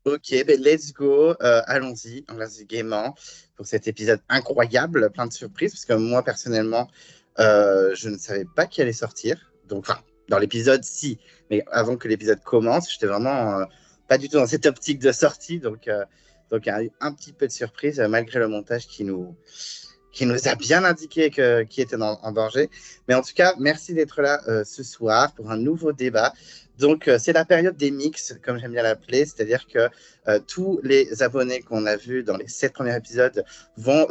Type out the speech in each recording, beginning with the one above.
Ok, ben let's go, allons-y gaiement pour cet épisode incroyable, plein de surprises, parce que moi personnellement, je ne savais pas qu'il allait sortir. Donc, enfin, dans l'épisode, si, mais avant que l'épisode commence, j'étais vraiment pas du tout dans cette optique de sortie, donc il y a eu un petit peu de surprise, malgré le montage qui nous a bien indiqué qui était en danger. Mais en tout cas, merci d'être là ce soir pour un nouveau débat. Donc, c'est la période des mix, comme j'aime bien l'appeler, c'est-à-dire que tous les abonnés qu'on a vus dans les 7 premiers épisodes vont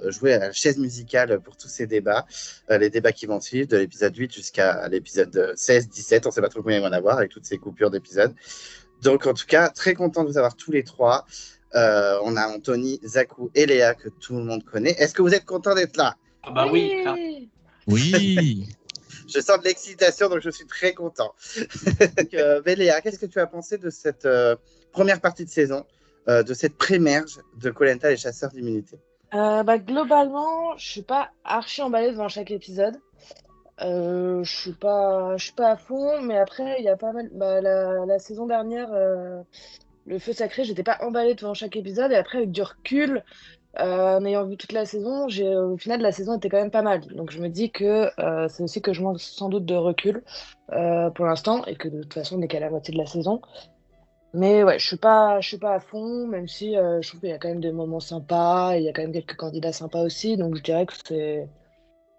jouer à la chaise musicale pour tous ces débats, les débats qui vont suivre de l'épisode 8 jusqu'à l'épisode 16, 17, on ne sait pas trop combien il va en avoir avec toutes ces coupures d'épisodes. Donc, en tout cas, très content de vous avoir tous les trois. On a Anthony, Zakou et Léa que tout le monde connaît. Est-ce que vous êtes content d'être là? Ah bah oui, grave. Oui. Je sens de l'excitation, donc je suis très content. Léa, qu'est-ce que tu as pensé de cette première partie de saison, de cette pré-merge de koh les chasseurs d'immunité? Globalement, je suis pas archi emballée devant chaque épisode. Je suis pas à fond, mais après, il y a pas mal. La saison dernière, le feu sacré, j'étais pas emballée devant chaque épisode, et après, avec du recul, en ayant vu toute la saison, au final, la saison était quand même pas mal. Donc, je me dis que c'est aussi que je manque sans doute de recul pour l'instant, et que de toute façon, on n'est qu'à la moitié de la saison. Mais ouais, je suis pas à fond, même si je trouve qu'il y a quand même des moments sympas, et il y a quand même quelques candidats sympas aussi, donc je dirais que c'est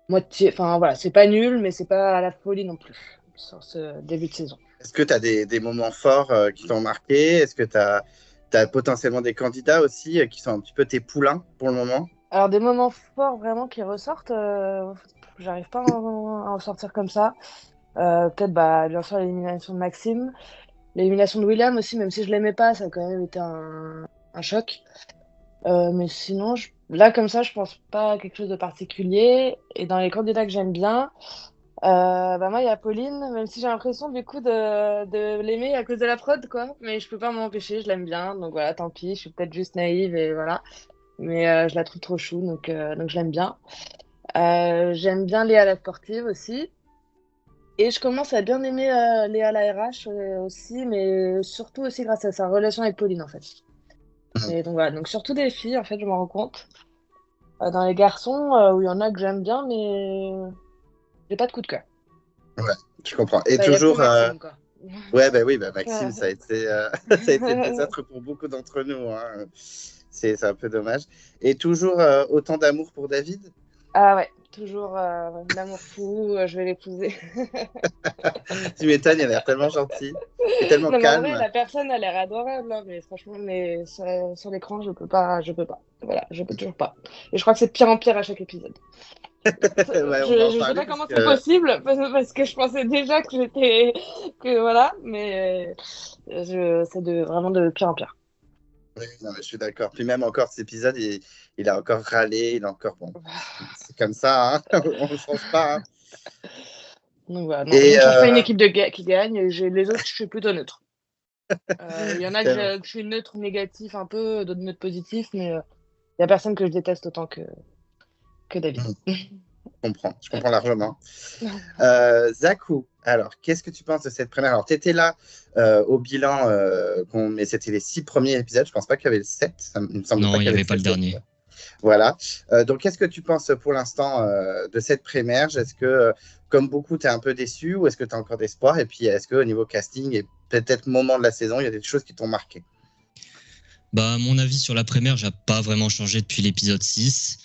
moitié, enfin voilà, c'est pas nul, mais c'est pas à la folie non plus sur ce début de saison. Est-ce que tu as des moments forts qui t'ont marqué? Est-ce que tu as potentiellement des candidats aussi qui sont un petit peu tes poulains pour le moment? Alors des moments forts vraiment qui ressortent, j'arrive pas à en sortir comme ça. Peut-être bien sûr l'élimination de Maxime, l'élimination de William aussi, même si je l'aimais pas, ça a quand même été un choc. Mais sinon, là comme ça, je pense pas à quelque chose de particulier. Et dans les candidats que j'aime bien, moi il y a Pauline, même si j'ai l'impression du coup de l'aimer à cause de la prod, quoi. Mais je peux pas m'en empêcher, je l'aime bien, donc voilà, tant pis, je suis peut-être juste naïve et voilà. Mais je la trouve trop chou, donc je l'aime bien. J'aime bien Léa la sportive aussi. Et je commence à bien aimer Léa la RH aussi, mais surtout aussi grâce à sa relation avec Pauline en fait. Et donc voilà, donc surtout des filles en fait, je m'en rends compte. Dans les garçons, où il y en a que j'aime bien, mais j'ai pas de coup de cœur. Ouais, je comprends. Et Bah, y a toujours. plus Maxime, quoi. Ouais, oui, Maxime, ça a été, ça a été le désastre pour beaucoup d'entre nous, hein. C'est un peu dommage. Et toujours autant d'amour pour David? Ah ouais, toujours l'amour fou, je vais l'épouser. Tu m'étonnes, il a l'air tellement gentil et tellement Non, mais en vrai, calme. la personne a l'air adorable, hein, mais franchement, sur l'écran, je peux pas, je peux pas. Voilà, je peux toujours pas. Et je crois que c'est de pire en pire à chaque épisode. Ouais, on va en Je sais parler pas comment parce c'est que possible, parce que je pensais déjà que voilà, mais vraiment de pire en pire. oui, non, mais je suis d'accord. Puis même encore cet épisode, il a encore râlé, il a encore bon, c'est comme ça, hein. On ne change pas, hein. Donc voilà, non, Et je ne cherche pas une équipe qui gagne, les autres, je suis plutôt neutre. Il y en a que je suis neutre négatif un peu, d'autres neutre positif, mais il n'y a personne que je déteste autant que David. Je comprends largement. Zakou, alors, qu'est-ce que tu penses de cette première? Alors, tu étais là au bilan, mais c'était les 6 premiers épisodes. Je pense pas qu'il y avait le 7. Il me semble Non, pas il qu'il n'y y avait pas le le 7. dernier. Voilà. Donc, qu'est-ce que tu penses pour l'instant de cette prémerge? Est-ce que, comme beaucoup, tu es un peu déçu ou est-ce que tu as encore d'espoir? Et puis, est-ce qu'au niveau casting et peut-être moment de la saison, il y a des choses qui t'ont marqué? Mon avis sur la prémerge n'a pas vraiment changé depuis l'épisode 6.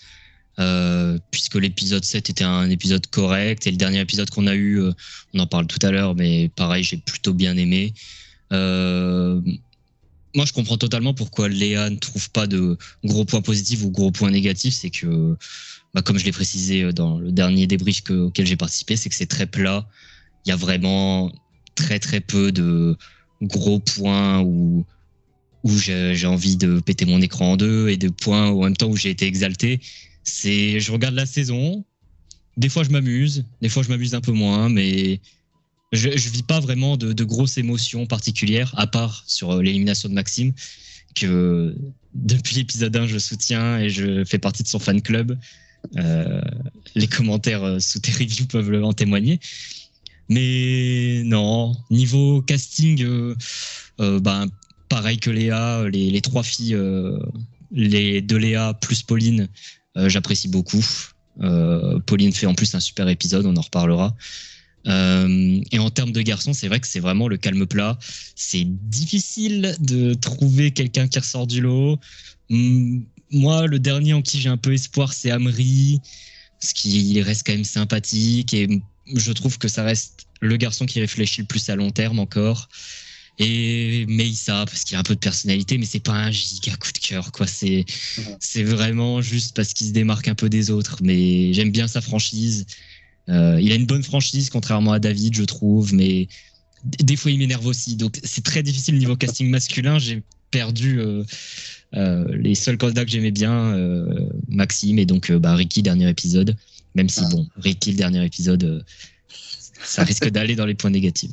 Puisque l'épisode 7 était un épisode correct et le dernier épisode qu'on a eu, on en parle tout à l'heure, mais pareil, j'ai plutôt bien aimé. Moi, je comprends totalement pourquoi Léa ne trouve pas de gros points positifs ou gros points négatifs. C'est que, comme je l'ai précisé dans le dernier débrief auquel j'ai participé, c'est que c'est très plat. Il y a vraiment très très peu de gros points où j'ai envie de péter mon écran en deux et de points en même temps où j'ai été exalté. Je regarde la saison, des fois je m'amuse un peu moins, mais je vis pas vraiment de grosses émotions particulières, à part sur l'élimination de Maxime, que depuis l'épisode 1, je soutiens et je fais partie de son fan club. Les commentaires sous tes reviews peuvent en témoigner. Mais non, niveau casting, pareil que Léa, les trois filles, les deux Léa plus Pauline, j'apprécie beaucoup. Pauline fait en plus un super épisode, on en reparlera. Et en termes de garçons, c'est vrai que c'est vraiment le calme plat. C'est difficile de trouver quelqu'un qui ressort du lot. Moi, le dernier en qui j'ai un peu espoir, c'est Amri, parce qu'il reste quand même sympathique et je trouve que ça reste le garçon qui réfléchit le plus à long terme encore. Et Meissa, parce qu'il a un peu de personnalité, mais c'est pas un giga coup de cœur, quoi. C'est vraiment juste parce qu'il se démarque un peu des autres. Mais j'aime bien sa franchise. Il a une bonne franchise, contrairement à David, je trouve, mais des fois il m'énerve aussi. Donc c'est très difficile niveau casting masculin. J'ai perdu les seuls candidats que j'aimais bien, Maxime et donc Ricky, dernier épisode. Même si, bon, Ricky, le dernier épisode, ça risque d'aller dans les points négatifs.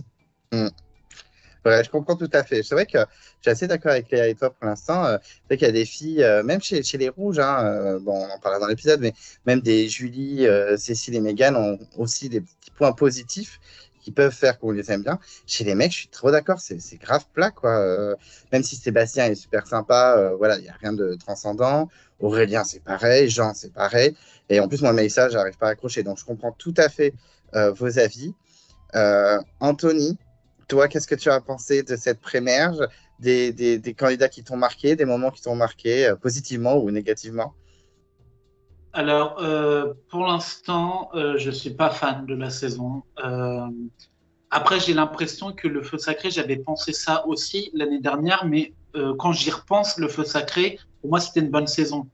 Ouais, je comprends tout à fait. C'est vrai que je suis assez d'accord avec Léa et toi pour l'instant. C'est vrai qu'il y a des filles, même chez les Rouges, bon, on en parlera dans l'épisode, mais même des Julie, Cécile et Mégane ont aussi des petits points positifs qui peuvent faire qu'on les aime bien. Chez les mecs, je suis trop d'accord, c'est grave plat, quoi. Même si Sébastien est super sympa, voilà, il n'y a rien de transcendant. Aurélien, c'est pareil. Jean, c'est pareil. Et en plus, moi, Maïssa, j'arrive pas à accrocher. Donc, je comprends tout à fait vos avis. Anthony, toi, qu'est-ce que tu as pensé de cette prémerge, des candidats qui t'ont marqué, des moments qui t'ont marqué, positivement ou négativement? Alors, pour l'instant, je ne suis pas fan de la saison. Après, j'ai l'impression que le Feu Sacré, j'avais pensé ça aussi l'année dernière, mais quand j'y repense, le Feu Sacré, pour moi, c'était une bonne saison.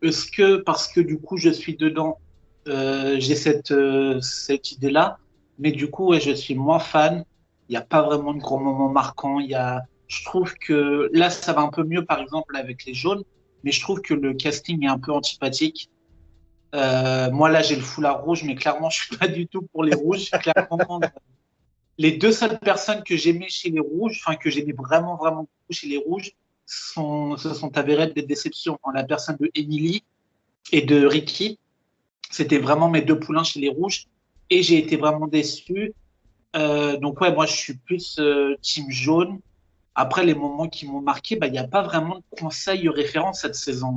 Est-ce que, parce que du coup, je suis dedans, j'ai cette idée-là, mais du coup, ouais, je suis moins fan. Il n'y a pas vraiment de gros moments marquants. Je trouve que là, ça va un peu mieux, par exemple, avec les jaunes, mais je trouve que le casting est un peu antipathique. Moi, là, j'ai le foulard rouge, mais clairement, je suis pas du tout pour les rouges. Clairement, les deux seules personnes que j'aimais chez les rouges, enfin, que j'aimais vraiment, vraiment beaucoup chez les rouges, se sont avérées des déceptions. La personne de Émilie et de Ricky, c'était vraiment mes deux poulains chez les rouges, et j'ai été vraiment déçu. Donc ouais, moi je suis plus team jaune. Après les moments qui m'ont marqué, il n'y a pas vraiment de conseils référents cette saison.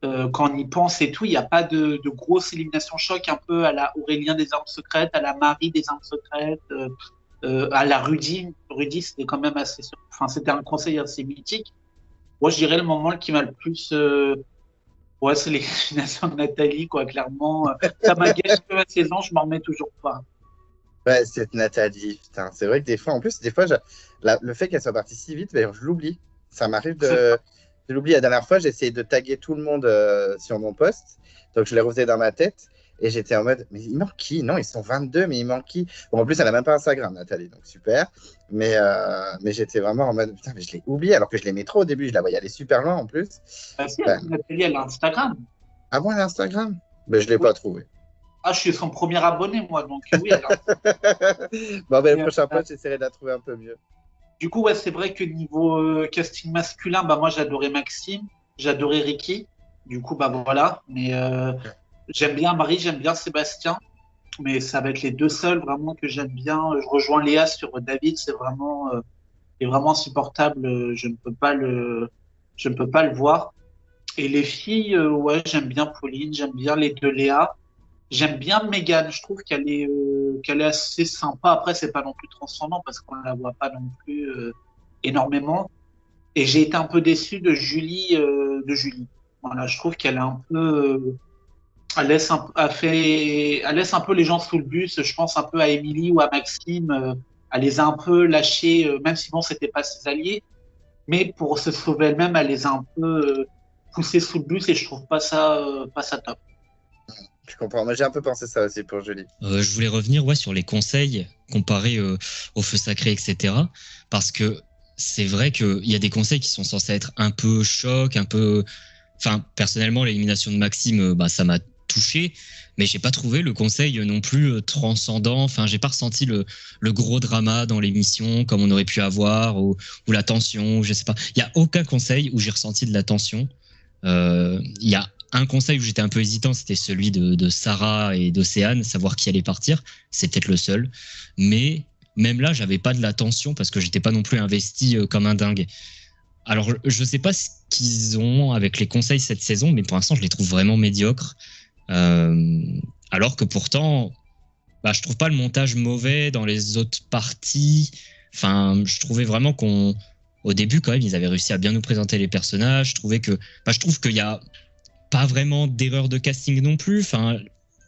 Quand on y pense et tout, il n'y a pas de grosse élimination choc un peu à la Aurélien des armes secrètes, à la Marie des armes secrètes, à la Rudy. Rudy, c'était quand même assez, enfin c'était un conseil assez mythique. Moi je dirais le moment qui m'a le plus, ouais, c'est l'élimination de Nathalie, quoi. Clairement, ça m'a gâché la saison, je m'en remets toujours pas. Ouais, c'est Nathalie, putain. C'est vrai que des fois, en plus, le fait qu'elle soit partie si vite, je l'oublie. Ça m'arrive de l'oublier. La dernière fois, j'ai essayé de taguer tout le monde sur mon post. Donc, je les refaisais dans ma tête. Et j'étais en mode, mais il manque qui? Non, ils sont 22, mais il manque qui? Bon, en plus, elle n'a même pas Instagram, Nathalie, donc super. Mais j'étais vraiment en mode, putain, mais je l'ai oublié, alors que je l'aimais trop au début. Je la voyais aller super loin en plus. Si, Nathalie, elle a Instagram. Ah bon, elle a Instagram? Ben, je ne l'ai pas trouvé. Ah, je suis son premier abonné, moi, donc oui. Alors... bon, le prochain poste, j'essaierai de la trouver un peu mieux. Du coup, ouais, c'est vrai que niveau casting masculin, moi, j'adorais Maxime, j'adorais Ricky. Du coup, voilà. Mais j'aime bien Marie, j'aime bien Sébastien. Mais ça va être les deux seuls vraiment que j'aime bien. Je rejoins Léa sur David, c'est vraiment insupportable. Je ne peux pas le voir. Et les filles, ouais, j'aime bien Pauline, j'aime bien les deux Léa. J'aime bien Mégane, je trouve qu'elle est assez sympa. Après, c'est pas non plus transcendant parce qu'on la voit pas non plus énormément. Et j'ai été un peu déçu de Julie. Voilà, je trouve qu'elle est un peu, elle laisse un peu les gens sous le bus. Je pense un peu à Émilie ou à Maxime. Elle les a un peu lâchés, même si bon, c'était pas ses alliés. Mais pour se sauver elle-même, elle les a un peu poussés sous le bus et je trouve pas ça top. Je comprends. Moi, j'ai un peu pensé ça aussi pour Julie. Je voulais revenir sur les conseils comparés au Feu Sacré, etc. Parce que c'est vrai qu'il y a des conseils qui sont censés être un peu choc, un peu... Enfin, personnellement, l'élimination de Maxime, ça m'a touché, mais j'ai pas trouvé le conseil non plus transcendant. Enfin, j'ai pas ressenti le gros drama dans l'émission comme on aurait pu avoir, ou la tension, je sais pas. Il y a aucun conseil où j'ai ressenti de la tension. Il y a un conseil où j'étais un peu hésitant, c'était celui de Sarah et d'Océane, savoir qui allait partir. C'est peut-être le seul. Mais même là, j'avais pas de la tension parce que j'étais pas non plus investi comme un dingue. Alors, je sais pas ce qu'ils ont avec les conseils cette saison, mais pour l'instant, je les trouve vraiment médiocres. Alors que pourtant, je trouve pas le montage mauvais dans les autres parties. Enfin, je trouvais vraiment au début, quand même, ils avaient réussi à bien nous présenter les personnages. Je trouve qu'il y a pas vraiment d'erreur de casting non plus. Enfin,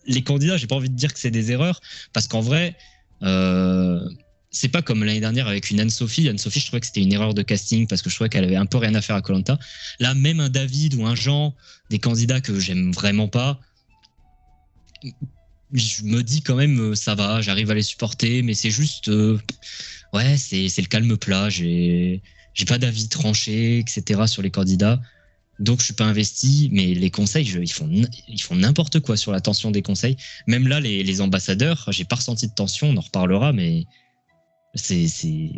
les candidats, j'ai pas envie de dire que c'est des erreurs, parce qu'en vrai, c'est pas comme l'année dernière avec une Anne-Sophie. Anne-Sophie, je trouvais que c'était une erreur de casting parce que je trouvais qu'elle avait un peu rien à faire à Koh-Lanta. Là, même un David ou un Jean, des candidats que j'aime vraiment pas, je me dis quand même, ça va, j'arrive à les supporter, mais c'est juste, ouais, c'est le calme plat. J'ai pas d'avis tranché, etc. sur les candidats. Donc, je suis pas investi, mais les conseils, ils font n'importe quoi sur la tension des conseils. Même là, les ambassadeurs, j'ai pas ressenti de tension, on en reparlera, mais c'est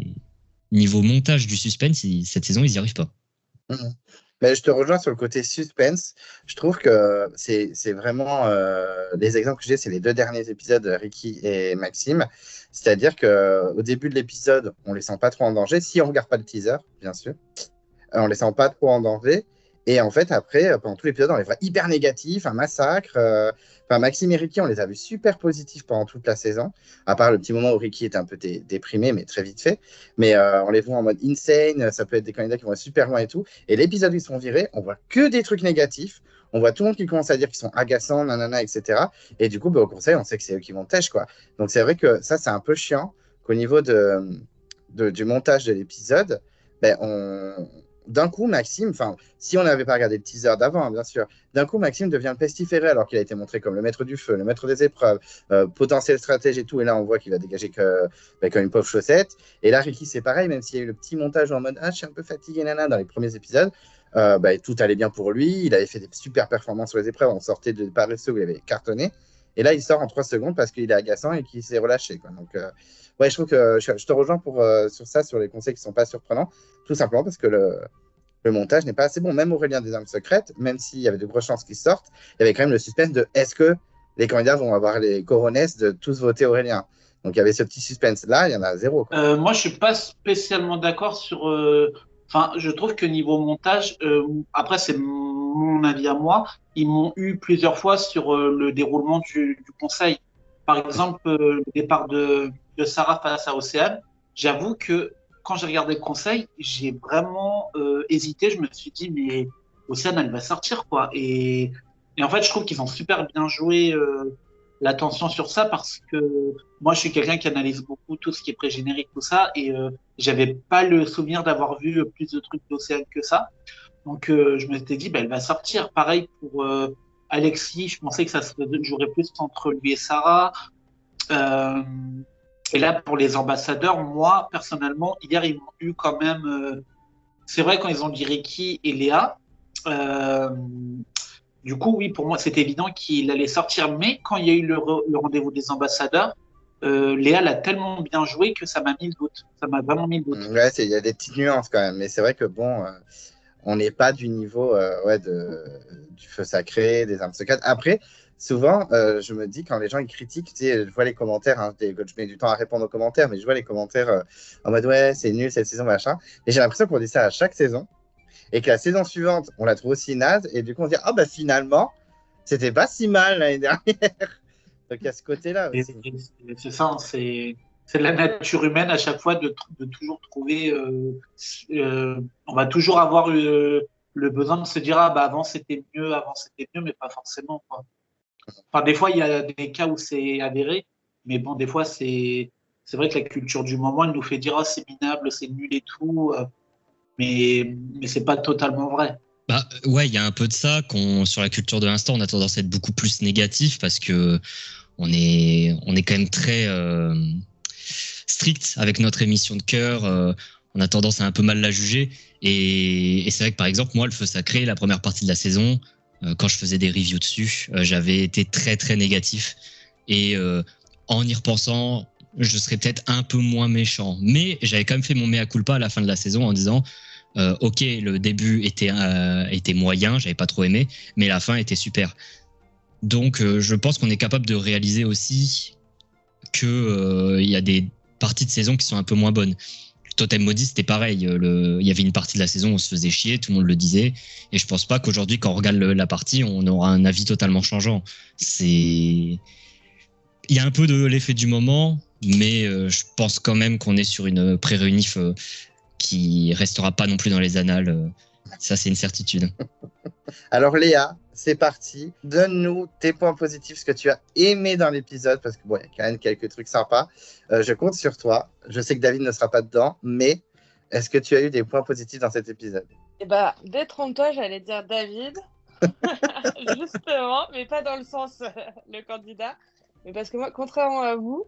niveau montage du suspense, cette saison, ils y arrivent pas. Mais je te rejoins sur le côté suspense. Je trouve que c'est vraiment les exemples que j'ai, c'est les 2 derniers épisodes, Ricky et Maxime. C'est-à-dire qu'au début de l'épisode, on les sent pas trop en danger. Si on regarde pas le teaser, bien sûr, on les sent pas trop en danger. Et en fait, après, pendant tout l'épisode, on les voit hyper négatifs, un massacre. Maxime et Ricky, on les a vus super positifs pendant toute la saison, à part le petit moment où Ricky était un peu déprimé, mais très vite fait. Mais on les voit en mode insane, ça peut être des candidats qui vont super loin et tout. Et l'épisode où ils sont virés, on voit que des trucs négatifs. On voit tout le monde qui commence à dire qu'ils sont agaçants, nanana, etc. Et du coup, au conseil, on sait que c'est eux qui vont têche, quoi. Donc c'est vrai que ça, c'est un peu chiant qu'au niveau du montage de l'épisode, d'un coup, Maxime, si on n'avait pas regardé le teaser d'avant, bien sûr, d'un coup, Maxime devient le pestiféré alors qu'il a été montré comme le maître du feu, le maître des épreuves, potentiel stratège et tout. Et là, on voit qu'il va dégager comme une pauvre chaussette. Et là, Ricky, c'est pareil, même s'il y a eu le petit montage en mode je suis un peu fatigué, nana, dans les premiers épisodes, tout allait bien pour lui. Il avait fait des super performances sur les épreuves. On sortait de paresseux où il avait cartonné. Et là, il sort en 3 secondes parce qu'il est agaçant et qu'il s'est relâché, quoi. Donc, ouais, je trouve que je te rejoins sur ça, sur les conseils qui ne sont pas surprenants, tout simplement parce que le montage n'est pas assez bon. Même Aurélien des Armes Secrètes, même s'il y avait de grosses chances qu'il sorte, il y avait quand même le suspense de est-ce que les candidats vont avoir les coronesses de tous voter Aurélien. Donc, il y avait ce petit suspense-là, il y en a zéro, quoi. Moi, je suis pas spécialement d'accord sur. Je trouve que niveau montage, après, c'est mon avis à moi, ils m'ont eu plusieurs fois sur le déroulement du conseil. Par exemple, le départ de Sarah face à Océane. J'avoue que quand j'ai regardé le conseil, j'ai vraiment hésité. Je me suis dit, mais Océane, elle va sortir, quoi. Et en fait, je trouve qu'ils ont super bien joué l'attention sur ça parce que moi, je suis quelqu'un qui analyse beaucoup tout ce qui est pré-générique, tout ça, et j'avais pas le souvenir d'avoir vu plus de trucs d'Océane que ça. Donc, je m'étais dit, elle va sortir. Pareil pour Alexis, je pensais que ça se jouerait plus entre lui et Sarah. Et là, pour les ambassadeurs, moi, personnellement, hier, ils m'ont eu quand même. C'est vrai, quand ils ont dit Ricky et Léa, du coup, oui, pour moi, c'était évident qu'il allait sortir. Mais quand il y a eu le rendez-vous des ambassadeurs, Léa l'a tellement bien joué que ça m'a mis le doute. Ça m'a vraiment mis le doute. Ouais, il y a des petites nuances quand même. Mais c'est vrai que on n'est pas du niveau du feu sacré, des armes secrètes. Après, souvent, je me dis, quand les gens ils critiquent, je vois les commentaires, je mets du temps à répondre aux commentaires, mais je vois les commentaires en mode ouais, c'est nul cette saison, machin. Et j'ai l'impression qu'on dit ça à chaque saison. Et que la saison suivante, on la trouve aussi naze. Et du coup, on se dit, finalement, c'était pas si mal l'année dernière. Donc, il y a ce côté-là aussi. C'est ça, c'est la nature humaine à chaque fois de toujours trouver. On va toujours avoir le besoin de se dire avant c'était mieux, mais pas forcément, quoi. Enfin, des fois, il y a des cas où c'est avéré, mais bon, des fois, c'est vrai que la culture du moment, elle nous fait dire c'est minable, c'est nul et tout. Mais c'est pas totalement vrai. Ouais, il y a un peu de ça. Sur la culture de l'instant, on a tendance à être beaucoup plus négatif parce que on est quand même très strict avec notre émission de cœur. On a tendance à un peu mal la juger. Et c'est vrai que par exemple, moi, le feu sacré, la première partie de la saison, quand je faisais des reviews dessus, j'avais été très très négatif. Et en y repensant, je serais peut-être un peu moins méchant. Mais j'avais quand même fait mon mea culpa à la fin de la saison en disant ok, le début était moyen, j'avais pas trop aimé, mais la fin était super. Donc je pense qu'on est capable de réaliser aussi que y a des parties de saison qui sont un peu moins bonnes. Totem Maudit, c'était pareil. Il y avait une partie de la saison où on se faisait chier, tout le monde le disait. Et je pense pas qu'aujourd'hui, quand on regarde la partie, on aura un avis totalement changeant. Il y a un peu de l'effet du moment, mais je pense quand même qu'on est sur une pré-réunif qui restera pas non plus dans les annales. Ça, c'est une certitude. Alors Léa, c'est parti. Donne-nous tes points positifs, ce que tu as aimé dans l'épisode, parce que bon, il y a quand même quelques trucs sympas. Je compte sur toi. Je sais que David ne sera pas dedans, mais est-ce que tu as eu des points positifs dans cet épisode? Et bah, détrompe-toi, j'allais dire David, justement, mais pas dans le sens le candidat, mais parce que moi, contrairement à vous,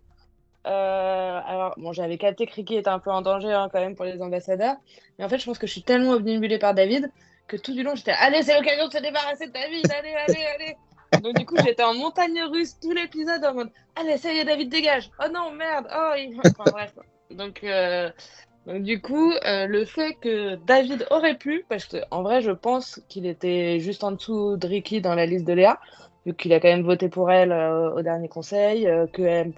alors bon, j'avais capté que Ricky était un peu en danger quand même pour les ambassadeurs, mais en fait, je pense que je suis tellement obnubilée par David que tout du long, j'étais allez, c'est l'occasion de se débarrasser de David, allez, allez, allez. Donc du coup, j'étais en montagne russe tout l'épisode en mode allez, ça y est, David dégage. Oh non, merde. Oh, enfin bref. Donc du coup, le fait que David aurait pu, parce que en vrai, je pense qu'il était juste en dessous de Ricky dans la liste de Léa, vu qu'il a quand même voté pour elle au dernier conseil, qu'elle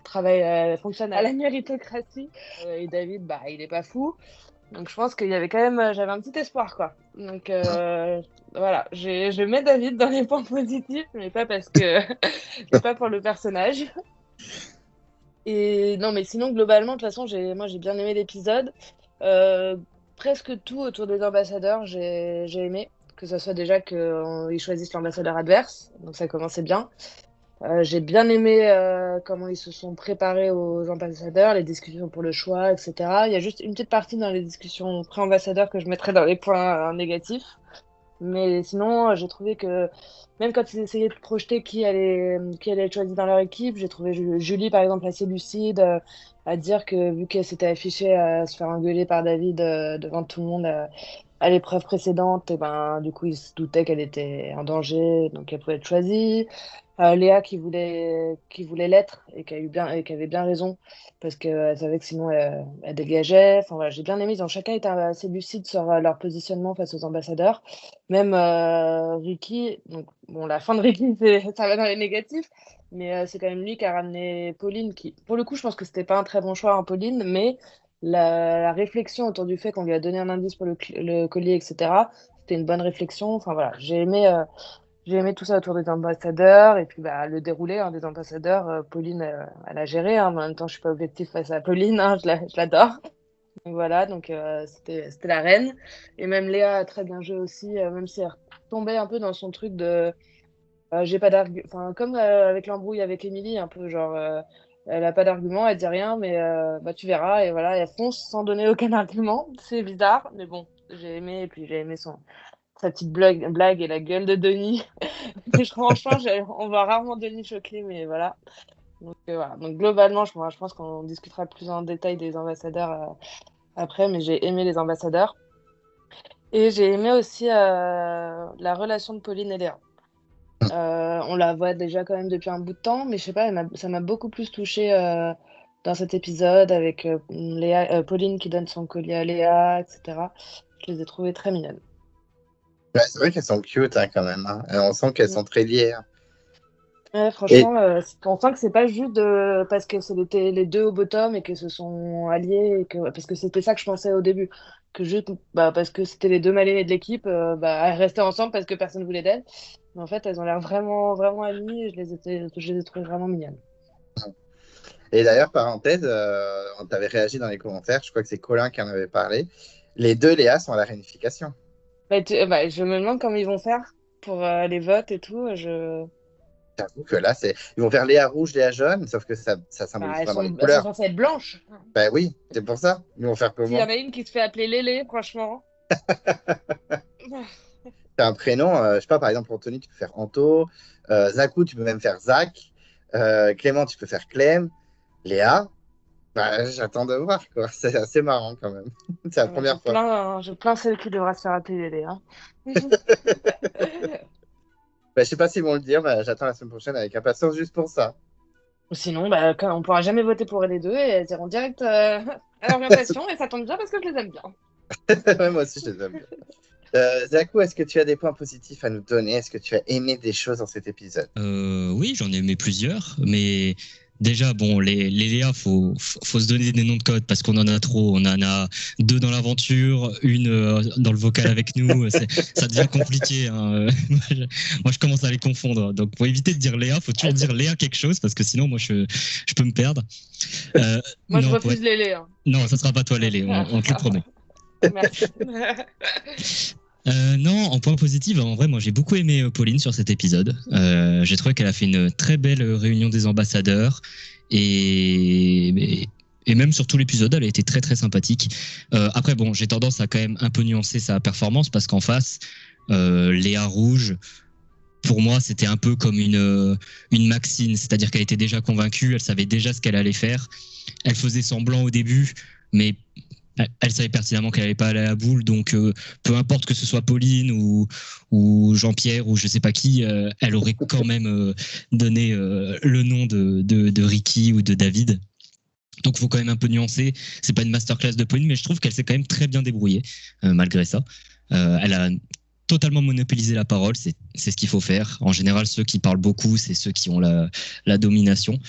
fonctionne à la méritocratie, et David, bah, il est pas fou. Donc je pense qu'il y avait quand même, j'avais un petit espoir, quoi. Donc voilà, je mets David dans les points positifs, mais pas parce que, mais pas pour le personnage. Et non, mais sinon, globalement, de toute façon, moi, j'ai bien aimé l'épisode. Presque tout autour des ambassadeurs, j'ai aimé. Que ce soit déjà qu'ils choisissent l'ambassadeur adverse, donc ça commençait bien. J'ai bien aimé comment ils se sont préparés aux ambassadeurs, les discussions pour le choix, etc. Il y a juste une petite partie dans les discussions pré-ambassadeurs que je mettrais dans les points négatifs. Mais sinon, j'ai trouvé que même quand ils essayaient de projeter qui allait être choisi dans leur équipe, j'ai trouvé Julie, par exemple, assez lucide à dire que vu qu'elle s'était affichée à se faire engueuler par David devant tout le monde à l'épreuve précédente, et ben, du coup, ils se doutaient qu'elle était en danger, donc elle pouvait être choisie. Léa qui voulait l'être et qui avait bien raison parce qu'elle savait que sinon elle dégageait. Enfin voilà, j'ai bien aimé. Ils ont chacun été assez lucides sur leur positionnement face aux ambassadeurs. Même Ricky, donc bon, la fin de Ricky, ça va dans les négatifs, mais c'est quand même lui qui a ramené Pauline qui, pour le coup, je pense que c'était pas un très bon choix en Pauline, mais la réflexion autour du fait qu'on lui a donné un indice pour le collier, etc. C'était une bonne réflexion. Enfin voilà, j'ai aimé tout ça autour des ambassadeurs et puis bah, le déroulé des ambassadeurs. Pauline, elle a géré. Mais en même temps, je suis pas objective face à Pauline. Je l'adore. Donc voilà, donc c'était la reine. Et même Léa a très bien joué aussi, même si elle tombait un peu dans son truc de j'ai pas d'argument. Enfin, comme avec l'embrouille avec Émilie, un peu genre elle a pas d'argument, elle dit rien, mais bah, tu verras. Et voilà, elle fonce sans donner aucun argument. C'est bizarre, mais bon, j'ai aimé. Et puis j'ai aimé sa petite blague et la gueule de Denis. Mais franchement, on voit rarement Denis choqué, mais voilà. Donc, voilà. Donc globalement, je pense qu'on discutera plus en détail des ambassadeurs après, mais j'ai aimé les ambassadeurs. Et j'ai aimé aussi la relation de Pauline et Léa. On la voit déjà quand même depuis un bout de temps, mais je sais pas, ça m'a beaucoup plus touchée dans cet épisode avec Pauline qui donne son collier à Léa, etc. Je les ai trouvées très mignonnes. Ouais, c'est vrai qu'elles sont cute quand même. Hein. On sent qu'elles sont très liées. Hein. Ouais, franchement, on sent que c'est pas juste parce que c'était les deux au bottom et qu'elles se sont alliées, parce que c'était ça que je pensais au début. Que juste parce que c'était les deux mal aimés de l'équipe, elles restaient ensemble parce que personne voulait d'elles. Mais en fait, elles ont l'air vraiment, vraiment amies et je les ai trouvées vraiment mignonnes. Et d'ailleurs, parenthèse, on t'avait réagi dans les commentaires, je crois que c'est Colin qui en avait parlé. Les deux Léa sont à la réunification. Je me demande comment ils vont faire pour les votes et tout. J'avoue que là, ils vont faire Léa rouge, Léa jaune, sauf que ça symbolise Elles vraiment les sont couleurs. censées être blanches. Ben oui, c'est pour ça. Ils vont faire S'il y comment? en a une qui se fait appeler Lélé, franchement. T'as un prénom, je sais pas, par exemple, Anthony, tu peux faire Anto. Zakou, tu peux même faire Zach. Clément, tu peux faire Clem. Léa, j'attends de voir, quoi. C'est assez marrant quand même. C'est la première fois. Je plains celle qui devra se faire appeler Lélé. Hein. Je sais pas s'ils vont le dire, mais j'attends la semaine prochaine avec impatience juste pour ça. Ou sinon, on pourra jamais voter pour les deux et elles iront direct à l'orientation et ça tombe bien parce que je les aime bien. Ouais, moi aussi, je les aime bien. Zakou, est-ce que tu as des points positifs à nous donner? Est-ce que tu as aimé des choses dans cet épisode? Oui, j'en ai aimé plusieurs, mais déjà, bon, les Léa, faut se donner des noms de code parce qu'on en a trop. On en a 2 dans l'aventure, une dans le vocal avec nous. Ça devient compliqué. Hein. Moi, je commence à les confondre. Donc, pour éviter de dire Léa, faut toujours dire Léa quelque chose parce que sinon, moi, je peux me perdre. Moi, je refuse Lélé. Hein. Non, ça sera pas toi, Lélé. On te le promet. Merci. Non, en point positif, en vrai, moi j'ai beaucoup aimé Pauline sur cet épisode. J'ai trouvé qu'elle a fait une très belle réunion des ambassadeurs et même sur tout l'épisode, elle a été très très sympathique. Après, bon, j'ai tendance à quand même un peu nuancer sa performance parce qu'en face, Léa Rouge, pour moi, c'était un peu comme une Maxine, c'est-à-dire qu'elle était déjà convaincue, elle savait déjà ce qu'elle allait faire. Elle faisait semblant au début, mais elle savait pertinemment qu'elle n'allait pas aller à la boule, donc peu importe que ce soit Pauline ou Jean-Pierre ou je sais pas qui, elle aurait quand même donné le nom de Ricky ou de David. Donc il faut quand même un peu nuancer. C'est pas une masterclass de Pauline, mais je trouve qu'elle s'est quand même très bien débrouillée malgré ça. Elle a totalement monopolisé la parole, c'est ce qu'il faut faire. En général, ceux qui parlent beaucoup, c'est ceux qui ont la domination.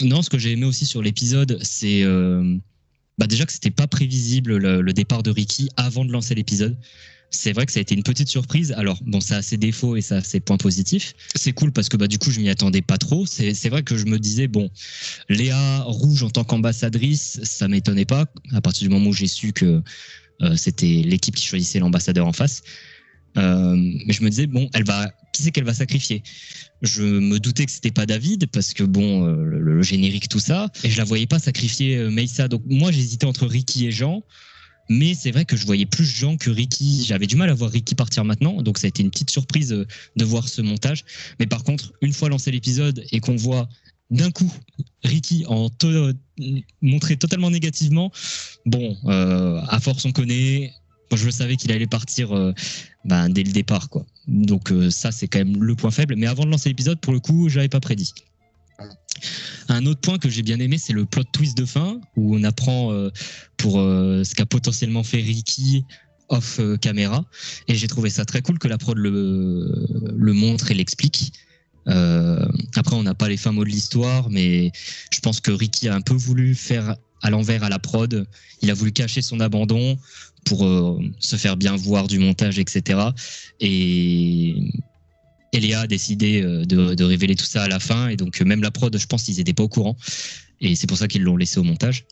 Non, ce que j'ai aimé aussi sur l'épisode, c'est déjà que c'était pas prévisible le départ de Ricky avant de lancer l'épisode. C'est vrai que ça a été une petite surprise. Alors, bon, ça a ses défauts et ça a ses points positifs. C'est cool parce que du coup, je m'y attendais pas trop. C'est vrai que je me disais, bon, Léa Rouge en tant qu'ambassadrice, ça m'étonnait pas. À partir du moment où j'ai su que c'était l'équipe qui choisissait l'ambassadeur en face. Mais je me disais, bon, qui c'est qu'elle va sacrifier? Je me doutais que c'était pas David parce que bon, le générique, tout ça, et je la voyais pas sacrifier Meysa. Donc moi, j'hésitais entre Ricky et Jean, mais c'est vrai que je voyais plus Jean que Ricky. J'avais du mal à voir Ricky partir maintenant, donc ça a été une petite surprise de voir ce montage. Mais par contre, une fois lancé l'épisode et qu'on voit d'un coup Ricky montré totalement négativement, bon, à force on connaît. Je savais qu'il allait partir dès le départ, quoi. Donc ça, c'est quand même le point faible. Mais avant de lancer l'épisode, pour le coup, je l'avais pas prédit. Un autre point que j'ai bien aimé, c'est le plot twist de fin, où on apprend pour ce qu'a potentiellement fait Ricky off caméra. Et j'ai trouvé ça très cool que la prod le montre et l'explique. Après, on n'a pas les fins mots de l'histoire, mais je pense que Ricky a un peu voulu faire à l'envers à la prod. Il a voulu cacher son abandon pour se faire bien voir du montage, etc. Et Léa a décidé de révéler tout ça à la fin. Et donc, même la prod, je pense qu'ils n'étaient pas au courant. Et c'est pour ça qu'ils l'ont laissé au montage.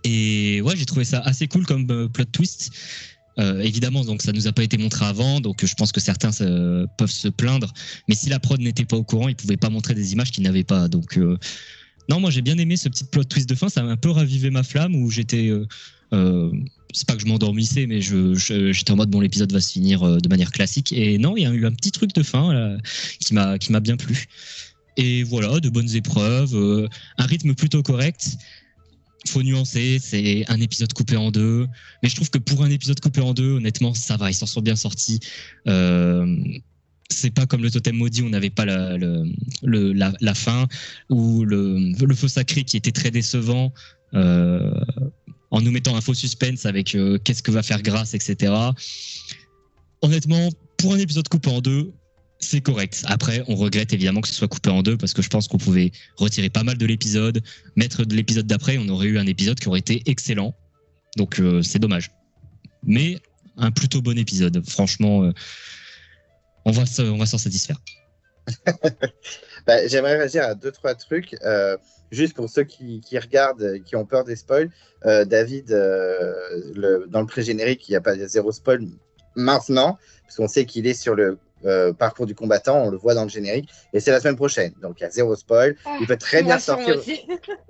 Et ouais, j'ai trouvé ça assez cool comme plot twist. Évidemment, donc ça nous a pas été montré avant, donc je pense que certains peuvent se plaindre. Mais si la prod n'était pas au courant, ils pouvaient pas montrer des images qu'ils n'avaient pas. Donc non, moi j'ai bien aimé ce petit plot twist de fin. Ça m'a un peu ravivé ma flamme où j'étais. C'est pas que je m'endormissais, mais j'étais en mode bon, l'épisode va se finir de manière classique. Et non, il y a eu un petit truc de fin là, qui m'a bien plu. Et voilà, de bonnes épreuves, un rythme plutôt correct. Faut nuancer, c'est un épisode coupé en deux, mais je trouve que pour un épisode coupé en deux, honnêtement, ça va, ils s'en sont bien sortis. C'est pas comme le Totem Maudit, on n'avait pas la fin, ou le Feu Sacré qui était très décevant, en nous mettant un faux suspense avec qu'est-ce que va faire Grâce, etc. Honnêtement, pour un épisode coupé en deux, c'est correct. Après, on regrette évidemment que ce soit coupé en deux parce que je pense qu'on pouvait retirer pas mal de l'épisode, mettre de l'épisode d'après, on aurait eu un épisode qui aurait été excellent. Donc c'est dommage. Mais un plutôt bon épisode. Franchement, on va s'en satisfaire. J'aimerais réagir à 2-3 trucs. Juste pour ceux qui regardent, qui ont peur des spoils, David, dans le pré-générique, il y a zéro spoil maintenant, parce qu'on sait qu'il est sur le parcours du combattant, on le voit dans le générique, et c'est la semaine prochaine, donc il y a zéro spoil. Il peut très bien sortir.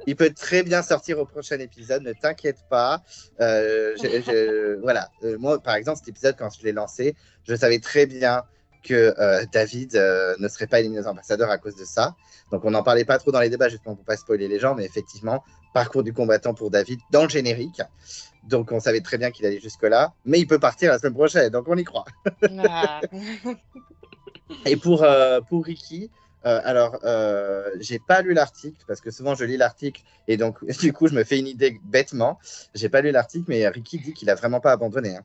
Il peut très bien sortir au prochain épisode, ne t'inquiète pas. Voilà. Moi, par exemple, cet épisode, quand je l'ai lancé, je savais très bien que David ne serait pas éliminé aux ambassadeurs à cause de ça. Donc on n'en parlait pas trop dans les débats, justement pour pas spoiler les gens, mais effectivement, parcours du combattant pour David dans le générique. Donc on savait très bien qu'il allait jusque-là, mais il peut partir la semaine prochaine, donc on y croit. Ah. Et pour Ricky, j'ai pas lu l'article, parce que souvent je lis l'article, et donc du coup je me fais une idée bêtement. J'ai pas lu l'article, mais Ricky dit qu'il a vraiment pas abandonné. Hein.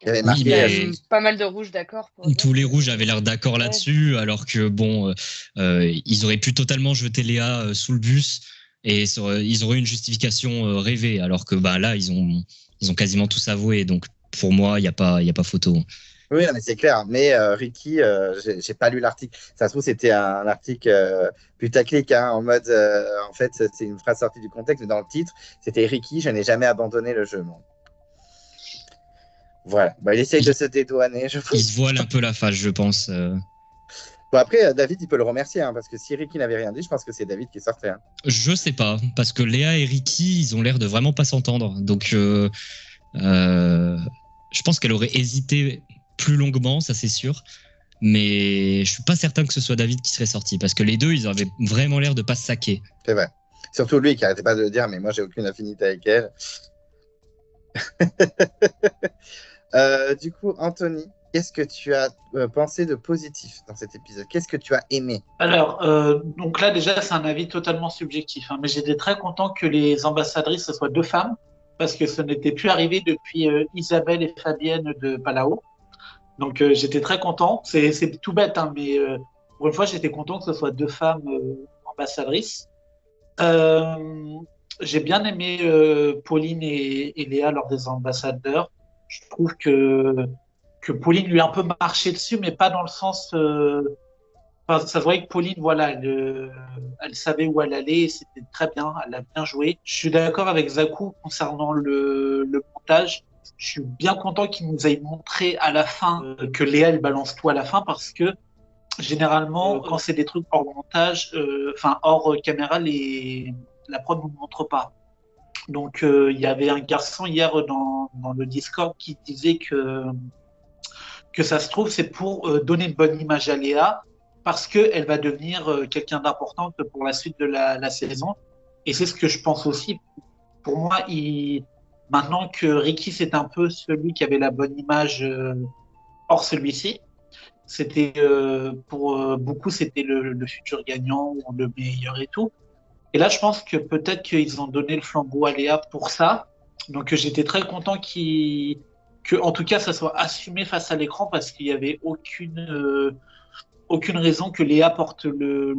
Il y avait marqué, Oui, mais pas mal de rouges d'accord. tous les rouges avaient l'air d'accord là-dessus, alors que bon, ils auraient pu totalement jeter Léa sous le bus et ils auraient eu une justification rêvée, alors que bah là ils ont quasiment tous avoué. Donc pour moi, il y a pas photo. Oui, mais c'est clair. Mais Ricky, j'ai pas lu l'article. Ça se trouve, c'était un article putaclic, hein, en mode, en fait, c'est une phrase sortie du contexte, mais dans le titre, c'était Ricky, je n'ai jamais abandonné le jeu. Bon. Voilà. Bah, il essaye de se dédouaner. Il se voile un peu la face, je pense. Bon, après, David, il peut le remercier, hein, parce que si Ricky n'avait rien dit, je pense que c'est David qui sortait. Hein. Je sais pas, parce que Léa et Ricky, ils ont l'air de vraiment pas s'entendre. Donc, je pense qu'elle aurait hésité plus longuement, ça c'est sûr. Mais je suis pas certain que ce soit David qui serait sorti, parce que les deux, ils avaient vraiment l'air de pas se saquer. C'est vrai. Surtout lui qui arrêtait pas de le dire, mais moi, j'ai aucune affinité avec elle. Du coup, Anthony, qu'est-ce que tu as pensé de positif dans cet épisode? Qu'est-ce que tu as aimé? Alors, donc là, déjà, c'est un avis totalement subjectif, hein, mais j'étais très content que les ambassadrices, ce soient 2 femmes, parce que ça n'était plus arrivé depuis Isabelle et Fabienne de Palao. Donc, j'étais très content. C'est tout bête, hein, mais pour une fois, j'étais content que ce soit 2 femmes ambassadrices. J'ai bien aimé Pauline et Léa lors des ambassadeurs. Je trouve que Pauline lui a un peu marché dessus, mais pas dans le sens. Enfin, ça se voyait que Pauline, voilà, elle savait où elle allait, c'était très bien, elle a bien joué. Je suis d'accord avec Zakou concernant le montage. Je suis bien content qu'il nous ait montré à la fin que Léa, elle balance tout à la fin, parce que généralement, quand c'est des trucs hors montage, enfin hors caméra, la prod ne nous montre pas. Donc, il y avait un garçon hier dans le Discord qui disait que ça se trouve, c'est pour donner une bonne image à Léa, parce qu'elle va devenir quelqu'un d'importante pour la suite de la saison. Et c'est ce que je pense aussi. Pour moi, maintenant que Ricky, c'est un peu celui qui avait la bonne image hors celui-ci, c'était pour beaucoup, c'était le futur gagnant ou le meilleur et tout. Et là, je pense que peut-être qu'ils ont donné le flambeau à Léa pour ça. Donc, j'étais très content que, en tout cas, ça soit assumé face à l'écran, parce qu'il n'y avait aucune raison que Léa porte le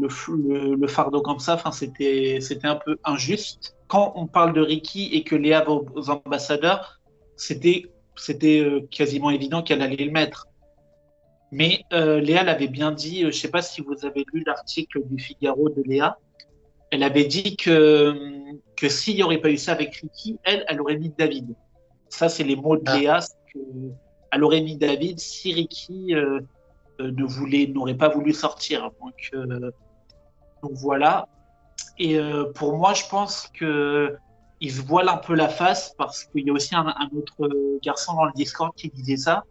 fardeau comme ça. Enfin, c'était un peu injuste. Quand on parle de Ricky et que Léa va aux ambassadeurs, c'était quasiment évident qu'elle allait le mettre. Mais Léa l'avait bien dit, je ne sais pas si vous avez lu l'article du Figaro de Léa, elle avait dit que s'il n'y aurait pas eu ça avec Ricky, elle aurait mis David. Ça, c'est les mots de Léa, elle aurait mis David si Ricky n'aurait pas voulu sortir. Donc voilà. Et pour moi, je pense qu'il se voile un peu la face, parce qu'il y a aussi un autre garçon dans le Discord qui disait ça.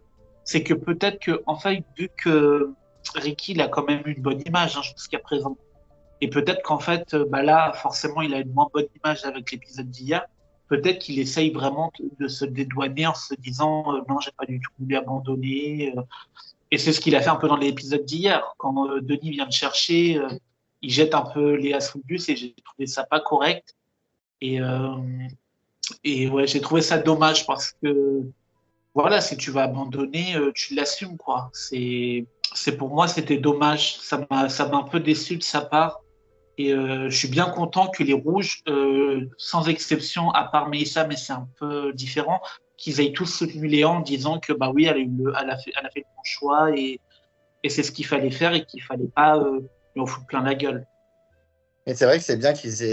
C'est que peut-être que, en fait, vu que Ricky il a quand même une bonne image jusqu'à présent, et peut-être qu'en fait, là, forcément, il a une moins bonne image avec l'épisode d'hier. Peut-être qu'il essaye vraiment de se dédouaner en se disant non, j'ai pas du tout voulu abandonner. Et c'est ce qu'il a fait un peu dans l'épisode d'hier. Quand Denis vient le chercher, il jette un peu Léa sous le bus, et j'ai trouvé ça pas correct. Et ouais, j'ai trouvé ça dommage, parce que voilà, si tu vas abandonner, tu l'assumes, quoi. C'est pour moi, c'était dommage. Ça m'a un peu déçu de sa part. Et je suis bien content que les rouges, sans exception, à part Meissa, mais c'est un peu différent, qu'ils aient tous soutenu Léa en disant que bah oui, elle a fait le bon choix, et c'est ce qu'il fallait faire, et qu'il fallait pas lui en foutre plein la gueule. Et c'est vrai que c'est bien qu'ils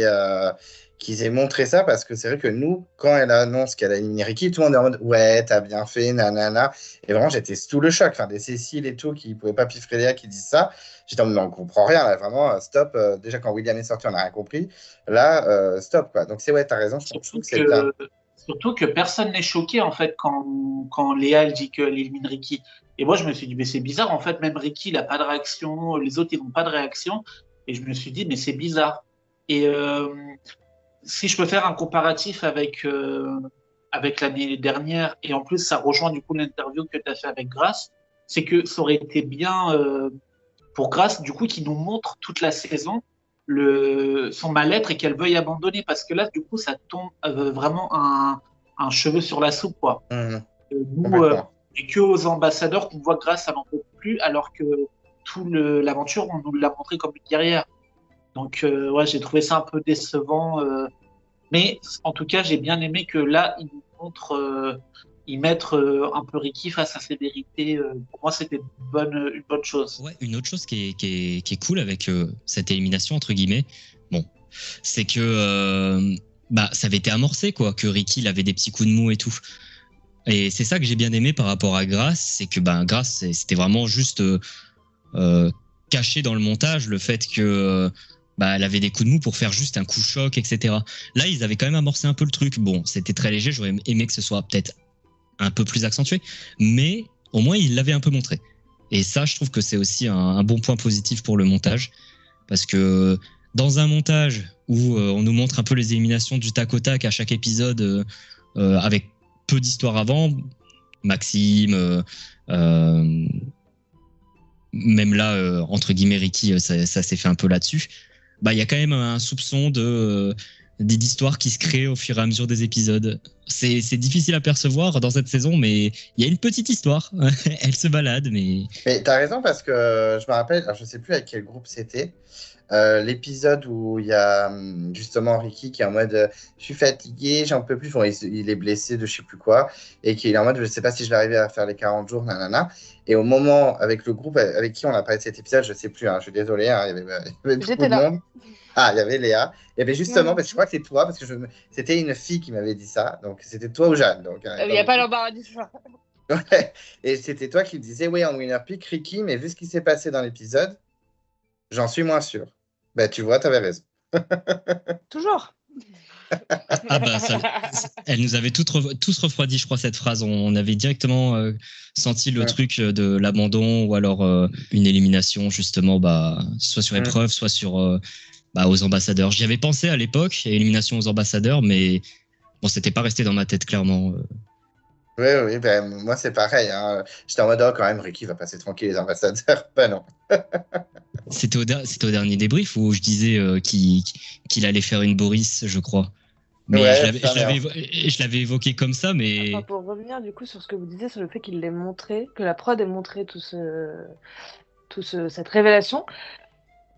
aient montré ça, parce que c'est vrai que nous, quand elle annonce qu'elle a éliminé Ricky, tout le monde est en mode ouais, t'as bien fait, nanana. Et vraiment, j'étais sous le choc. Enfin, des Cécile et tout qui ne pouvaient pas piffrer Léa qui disent ça. J'étais en mode, on comprend rien, là, vraiment, stop. Déjà, quand William est sorti, on n'a rien compris. Là, stop, quoi. Donc, c'est ouais, t'as raison, je trouve que c'est bien. Surtout que personne n'est choqué, en fait, quand Léa elle dit qu'elle élimine Ricky. Et moi, je me suis dit, mais c'est bizarre, en fait, même Ricky, il n'a pas de réaction, les autres, ils n'ont pas de réaction. Et je me suis dit, mais c'est bizarre. Et si je peux faire un comparatif avec l'année dernière, et en plus, ça rejoint du coup l'interview que tu as fait avec Grace, c'est que ça aurait été bien pour Grace, du coup, qui nous montre toute la saison son mal-être et qu'elle veuille abandonner. Parce que là, du coup, ça tombe vraiment un cheveu sur la soupe, quoi. Nous, et que aux ambassadeurs qu'on voit Grace, ça n'en peut plus, alors que l'aventure, on nous l'a montré comme une guerrière. Donc, ouais, j'ai trouvé ça un peu décevant. Mais en tout cas, j'ai bien aimé que là, ils nous montrent, ils mettent un peu Ricky face à ses vérités. Pour moi, c'était une bonne chose. Ouais, une autre chose qui est cool avec cette élimination, entre guillemets, bon, c'est que ça avait été amorcé, quoi, que Ricky il avait des petits coups de mou et tout. Et c'est ça que j'ai bien aimé par rapport à Grace, c'est que Grace, c'était vraiment juste caché dans le montage, le fait que elle avait des coups de mou pour faire juste un coup choc, etc. Là, ils avaient quand même amorcé un peu le truc. Bon, c'était très léger, j'aurais aimé que ce soit peut-être un peu plus accentué, mais au moins, ils l'avaient un peu montré. Et ça, je trouve que c'est aussi un bon point positif pour le montage, parce que dans un montage où on nous montre un peu les éliminations du tac au tac à chaque épisode, avec peu d'histoire avant, Maxime, même là, entre guillemets, Ricky, ça s'est fait un peu là-dessus. Il y a quand même un soupçon d'histoire qui se crée au fur et à mesure des épisodes. C'est difficile à percevoir dans cette saison, mais il y a une petite histoire. Elle se balade, mais... Mais t'as raison, parce que je me rappelle, alors je sais plus à quel groupe c'était, l'épisode où il y a justement Ricky qui est en mode je suis fatigué, j'en peux plus. Bon, il est blessé de je sais plus quoi, et qu'il est en mode je sais pas si je vais arriver à faire les 40 jours, nanana. Et au moment, avec le groupe avec qui on a parlé de cet épisode, je sais plus, je suis désolé, il y avait beaucoup de monde. Ah, il y avait Léa. Il y avait justement, parce que je crois que c'est toi, parce que c'était une fille qui m'avait dit ça, donc c'était toi ou Jeanne. Donc, il n'y a pas l'embarras du choix. Ouais. Et c'était toi qui me disais, oui, en winner pick, Ricky, mais vu ce qui s'est passé dans l'épisode, j'en suis moins sûr. Tu vois, t'avais raison. Toujours. Elle nous avait tous refroidi, je crois, cette phrase. On avait directement senti le truc de l'abandon ou alors une élimination, justement, soit sur épreuve, soit sur aux ambassadeurs. J'y avais pensé à l'époque, élimination aux ambassadeurs, mais bon, c'était pas resté dans ma tête, clairement. Oui, moi c'est pareil. J'étais en mode, quand même, Ricky va passer tranquille les ambassadeurs. Non. C'était au dernier débrief où je disais qu'il allait faire une Boris, je crois. Mais je l'avais évoqué comme ça, mais... Enfin, pour revenir du coup sur ce que vous disiez, sur le fait qu'il l'ait montré, que la prod ait montré cette révélation,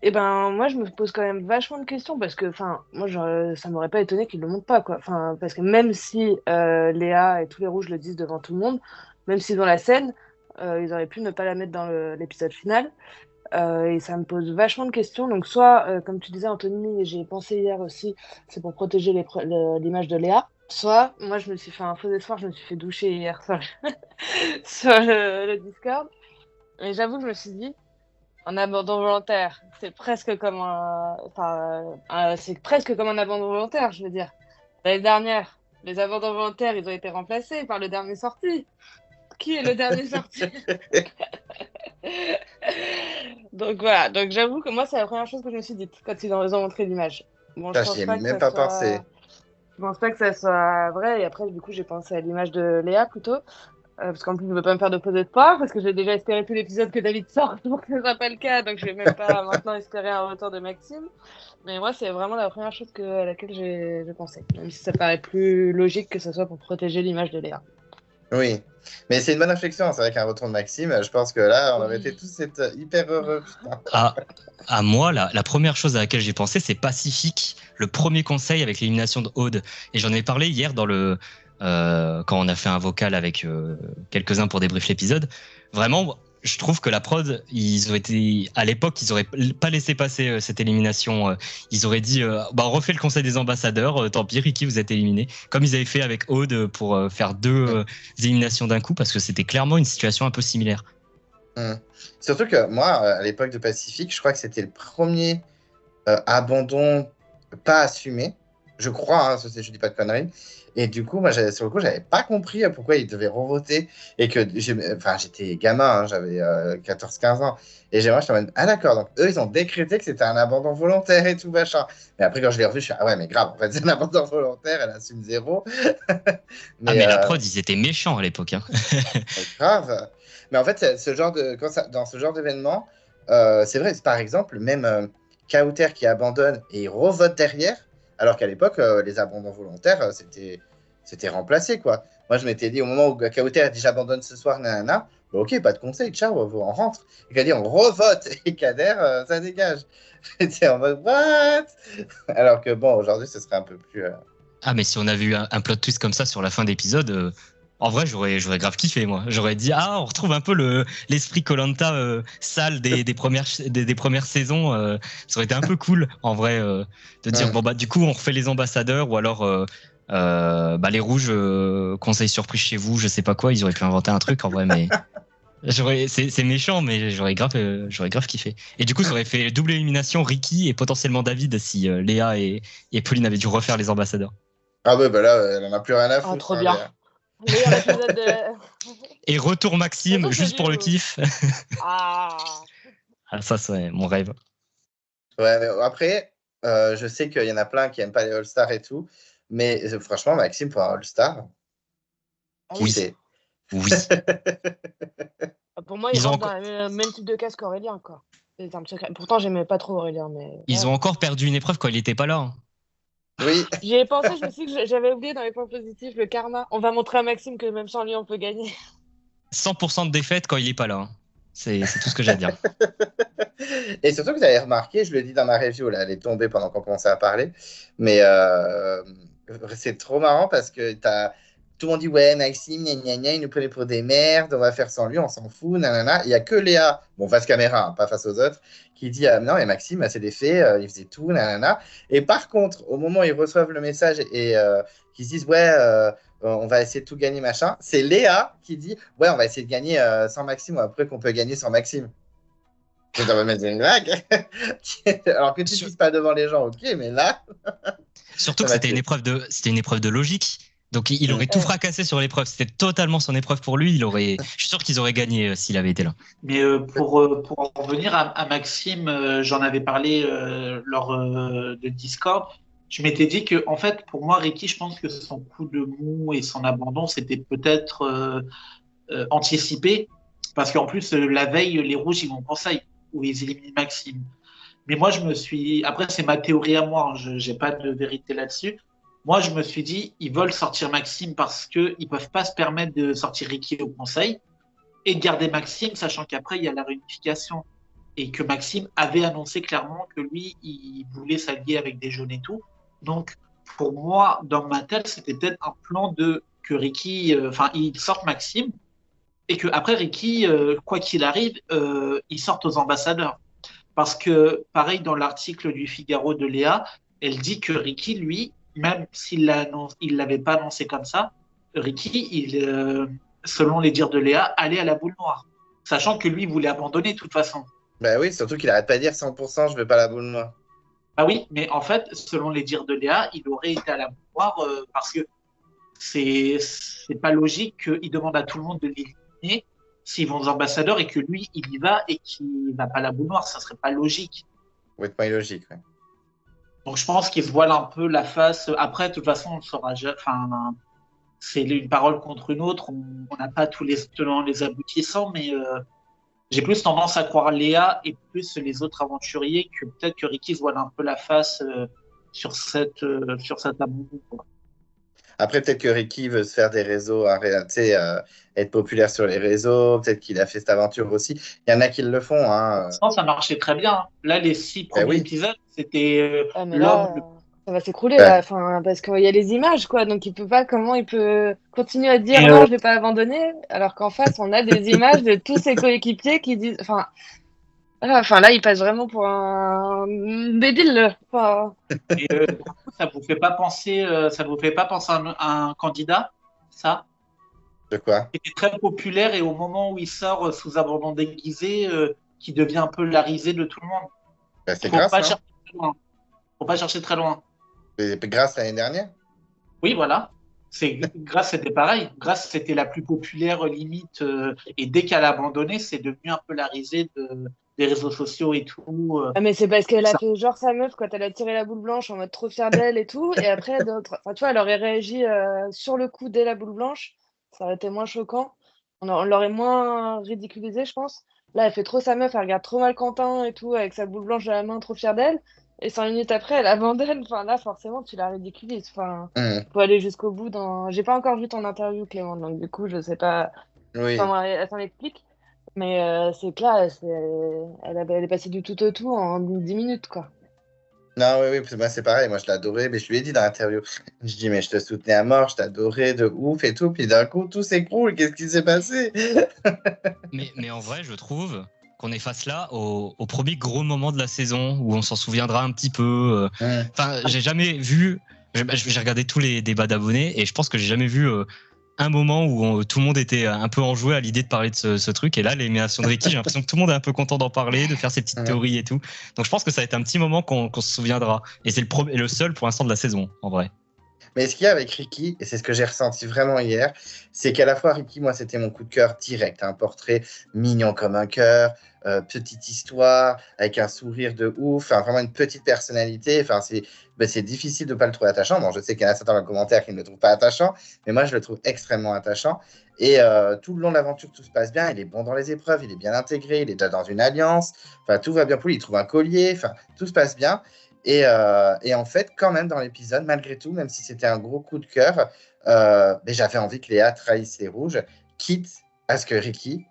et moi je me pose quand même vachement de questions, parce que moi ça m'aurait pas étonné qu'il le montre pas, quoi. Parce que même si Léa et tous les rouges le disent devant tout le monde, même s'ils ont la scène, ils auraient pu ne pas la mettre dans l'épisode final. Et ça me pose vachement de questions. Donc, soit, comme tu disais, Anthony, et j'y ai pensé hier aussi, c'est pour protéger l'image de Léa. Soit, moi, je me suis fait un faux espoir, je me suis fait doucher hier soir sur le Discord. Et j'avoue que je me suis dit, un abandon volontaire, c'est presque comme c'est presque comme un abandon volontaire, je veux dire. L'année dernière, les abandons volontaires, ils ont été remplacés par le dernier sorti. Qui est le dernier sorti? Donc voilà, donc j'avoue que moi c'est la première chose que je me suis dite quand ils ont montré l'image. Bon, j'y ai même pas pensé. Je pense pas que ça soit vrai, et après du coup j'ai pensé à l'image de Léa plutôt, parce qu'en plus je veux pas me faire de faux espoirs, parce que j'ai déjà espéré tout l'épisode que David sorte pour que ce soit pas le cas, donc je vais même pas maintenant espérer un retour de Maxime. Mais moi c'est vraiment la première chose à laquelle j'ai pensé, même si ça paraît plus logique que ce soit pour protéger l'image de Léa. Oui, mais c'est une bonne réflexion. C'est vrai qu'un retour de Maxime, je pense que là, on aurait été tous hyper heureux. À moi, la première chose à laquelle j'ai pensé, c'est Pacifique, le premier conseil avec l'élimination de Aude. Et j'en ai parlé hier quand on a fait un vocal avec quelques-uns pour débrief l'épisode. Vraiment, je trouve que la prod, à l'époque, ils auraient pas laissé passer cette élimination. Ils auraient dit, on refait le conseil des ambassadeurs, tant pis, Ricky, vous êtes éliminé. Comme ils avaient fait avec Aude pour faire deux éliminations d'un coup, parce que c'était clairement une situation un peu similaire. Surtout que moi, à l'époque de Pacifique, je crois que c'était le premier abandon pas assumé. Je crois, hein, je dis pas de conneries. Et du coup, moi, sur le coup, j'avais pas compris pourquoi ils devaient revoter. Et que j'étais gamin, hein, j'avais 14-15 ans. Et moi, j'étais en mode, ah d'accord, donc eux, ils ont décrété que c'était un abandon volontaire et tout, machin. Mais après, quand je l'ai revu, je suis, ah ouais, mais grave, en fait, c'est un abandon volontaire, elle assume zéro. Ah, mais la prod, ils étaient méchants à l'époque. Hein. Grave. Mais en fait, dans ce genre d'événement, c'est vrai, par exemple, même Kauter qui abandonne et il revote derrière, alors qu'à l'époque, les abandons volontaires, c'était remplacé, quoi. Moi, je m'étais dit, au moment où Kauter dit j'abandonne ce soir, nanana, bah, ok, pas de conseil, ciao, on rentre. Et qu'il a dit on revote, et Kader, ça dégage. J'étais en mode, what? Alors que bon, aujourd'hui, ce serait un peu plus. Ah, mais si on avait eu un plot twist comme ça sur la fin d'épisode, en vrai, j'aurais grave kiffé, moi. J'aurais dit, ah, on retrouve un peu l'esprit Koh-Lanta sale des premières saisons. Ça aurait été un peu cool, en vrai, de dire, bon, bah, du coup, on refait les ambassadeurs, ou alors, bah, les rouges, conseil surprise chez vous, je sais pas quoi, ils auraient pu inventer un truc, en vrai, mais. C'est méchant, mais j'aurais grave kiffé. Et du coup, ça aurait fait double élimination, Ricky et potentiellement David si Léa et Pauline avaient dû refaire les ambassadeurs. Ah ouais, bah là, elle en a plus rien à foutre. Trop bien. Meilleur épisode de... Et retour Maxime, Retour juste pour le kiff. Ah, ça, c'est mon rêve. Ouais, mais après, je sais qu'il y en a plein qui n'aiment pas les All-Stars et tout, mais franchement, Maxime, pour un All-Star, qui sait? Oui. Pour moi, ils rentrent dans le même type de casque qu'Aurélien, quoi. C'est un secret. Pourtant, j'aimais pas trop Aurélien, mais... Ils ont encore perdu une épreuve quand il était pas là. Hein. Oui. J'y ai pensé, je me suis dit que j'avais oublié dans les points positifs le karma. On va montrer à Maxime que même sans lui, on peut gagner. 100% de défaite quand il est pas là. Hein. C'est tout ce que j'ai à dire. Et surtout que vous avez remarqué, je le dis dans ma review, là, elle est tombée pendant qu'on commençait à parler, mais c'est trop marrant parce que tout le monde dit ouais, Maxime, gna, gna, il nous prenait pour des merdes, on va faire sans lui, on s'en fout, nanana. Il n'y a que Léa, bon, face caméra, hein, pas face aux autres, qui dit non, mais Maxime, c'est des faits, il faisait tout, nanana. Et par contre, au moment où ils reçoivent le message et qu'ils se disent ouais, on va essayer de tout gagner, machin, c'est Léa qui dit ouais, on va essayer de gagner sans Maxime, ou après qu'on peut gagner sans Maxime. Je dois me mettre une blague. Alors que tu ne dises pas devant les gens, ok, mais là. Surtout que c'était une épreuve de logique. Donc il aurait tout fracassé sur l'épreuve. C'était totalement son épreuve pour lui. Je suis sûr qu'ils auraient gagné s'il avait été là. Mais pour en revenir à Maxime, j'en avais parlé lors de Discord. Je m'étais dit que, en fait, pour moi, Ricky, je pense que son coup de mou et son abandon, c'était peut-être anticipé. Parce qu'en plus, la veille, les rouges, ils vont au conseil où ils éliminent Maxime. Mais moi, après, c'est ma théorie à moi, hein, je n'ai pas de vérité là-dessus. Moi, je me suis dit, ils veulent sortir Maxime parce qu'ils ne peuvent pas se permettre de sortir Ricky au conseil et de garder Maxime, sachant qu'après, il y a la réunification. Et que Maxime avait annoncé clairement que lui, il voulait s'allier avec des jeunes et tout. Donc, pour moi, dans ma tête, c'était peut-être un plan que Ricky, il sorte Maxime et que après Ricky, quoi qu'il arrive, il sorte aux ambassadeurs. Parce que, pareil, dans l'article du Figaro de Léa, elle dit que Ricky, lui, même s'il ne l'avait pas annoncé comme ça, Ricky, selon les dires de Léa, allait à la boule noire. Sachant que lui, il voulait abandonner de toute façon. Bah oui, surtout qu'il n'arrête pas de dire 100%, je ne veux pas la boule noire. Ah oui, mais en fait, selon les dires de Léa, il aurait été à la boule noire parce que c'est pas logique qu'il demande à tout le monde de l'éliminer s'ils vont aux ambassadeurs et que lui, il y va et qu'il n'a pas la boule noire. Ça serait pas logique. Oui, pas illogique, ouais. Donc je pense qu'il se voile un peu la face. Après, de toute façon, on le saura. Enfin, c'est une parole contre une autre. On n'a pas tous les tenants, les aboutissants, mais j'ai plus tendance à croire Léa et plus les autres aventuriers que peut-être que Ricky se voile un peu la face sur cet abandon. Après, peut-être que Ricky veut se faire des réseaux, être populaire sur les réseaux. Peut-être qu'il a fait cette aventure aussi. Il y en a qui le font. Hein. Je pense que ça marchait très bien. Là, les 6 premiers épisodes, c'était l'homme. Ça va s'écrouler là, parce qu'il y a les images, quoi. Donc comment il peut continuer à dire non, je vais pas abandonner, alors qu'en face, on a des images de tous ses coéquipiers qui disent. Là, il passe vraiment pour un débile. Et ça vous fait pas penser, à un candidat, ça? De quoi? Qui était très populaire et au moment où il sort sous abandon déguisé, qui devient un peu la risée de tout le monde. Bah, c'est grâce. Faut pas chercher très loin. Grâce l'année dernière. Oui, voilà. Grace, c'était pareil. Grace, c'était la plus populaire limite. Et dès qu'elle a abandonné, c'est devenu un peu la risée des réseaux sociaux et tout. Ah, mais c'est parce qu'elle a Ça. fait genre sa meuf quand elle a tiré la boule blanche en mode trop fière d'elle et tout. Et après, enfin, tu vois, elle aurait réagi sur le coup dès la boule blanche. Ça aurait été moins choquant. On l'aurait moins ridiculisé, je pense. Là, elle fait trop sa meuf, elle regarde trop mal Quentin et tout, avec sa boule blanche à la main, trop fière d'elle. Et 5 minutes après, elle abandonne. Enfin, là, forcément, tu la ridiculises. Enfin, Mmh. faut aller jusqu'au bout J'ai pas encore vu ton interview, Clément, donc du coup, je sais pas Oui. comment elle s'en explique. Mais c'est clair, elle est passée du tout au tout en 10 minutes, quoi. Non, oui, oui, parce que moi, c'est pareil. Moi, je l'adorais, mais je lui ai dit dans l'interview. Je dis, mais je te soutenais à mort, je t'adorais de ouf et tout. Puis d'un coup, tout s'écroule. Qu'est-ce qui s'est passé? Mais en vrai, je trouve qu'on est face là au premier gros moment de la saison où on s'en souviendra un petit peu. Enfin, j'ai jamais vu. J'ai regardé tous les débats d'abonnés et je pense que j'ai jamais vu un moment où tout le monde était un peu enjoué à l'idée de parler de ce truc. Et là, l'élimination de Ricky, j'ai l'impression que tout le monde est un peu content d'en parler, de faire ses petites théories et tout. Donc je pense que ça va être un petit moment qu'on se souviendra. Et c'est le seul pour l'instant de la saison, en vrai. Mais ce qu'il y a avec Ricky, et c'est ce que j'ai ressenti vraiment hier, c'est qu'à la fois Ricky, moi, c'était mon coup de cœur direct. Un portrait mignon comme un cœur, petite histoire, avec un sourire de ouf, enfin, vraiment une petite personnalité. Enfin, c'est difficile de ne pas le trouver attachant. Bon, je sais qu'il y en a certains dans les commentaires qui ne le trouvent pas attachant, mais moi, je le trouve extrêmement attachant. Et tout le long de l'aventure, tout se passe bien. Il est bon dans les épreuves, il est bien intégré, il est déjà dans une alliance. Enfin, tout va bien pour lui. Il trouve un collier. Enfin, tout se passe bien. Et en fait, quand même, dans l'épisode, malgré tout, même si c'était un gros coup de cœur, mais j'avais envie que Léa trahisse les rouges, quitte à ce que Ricky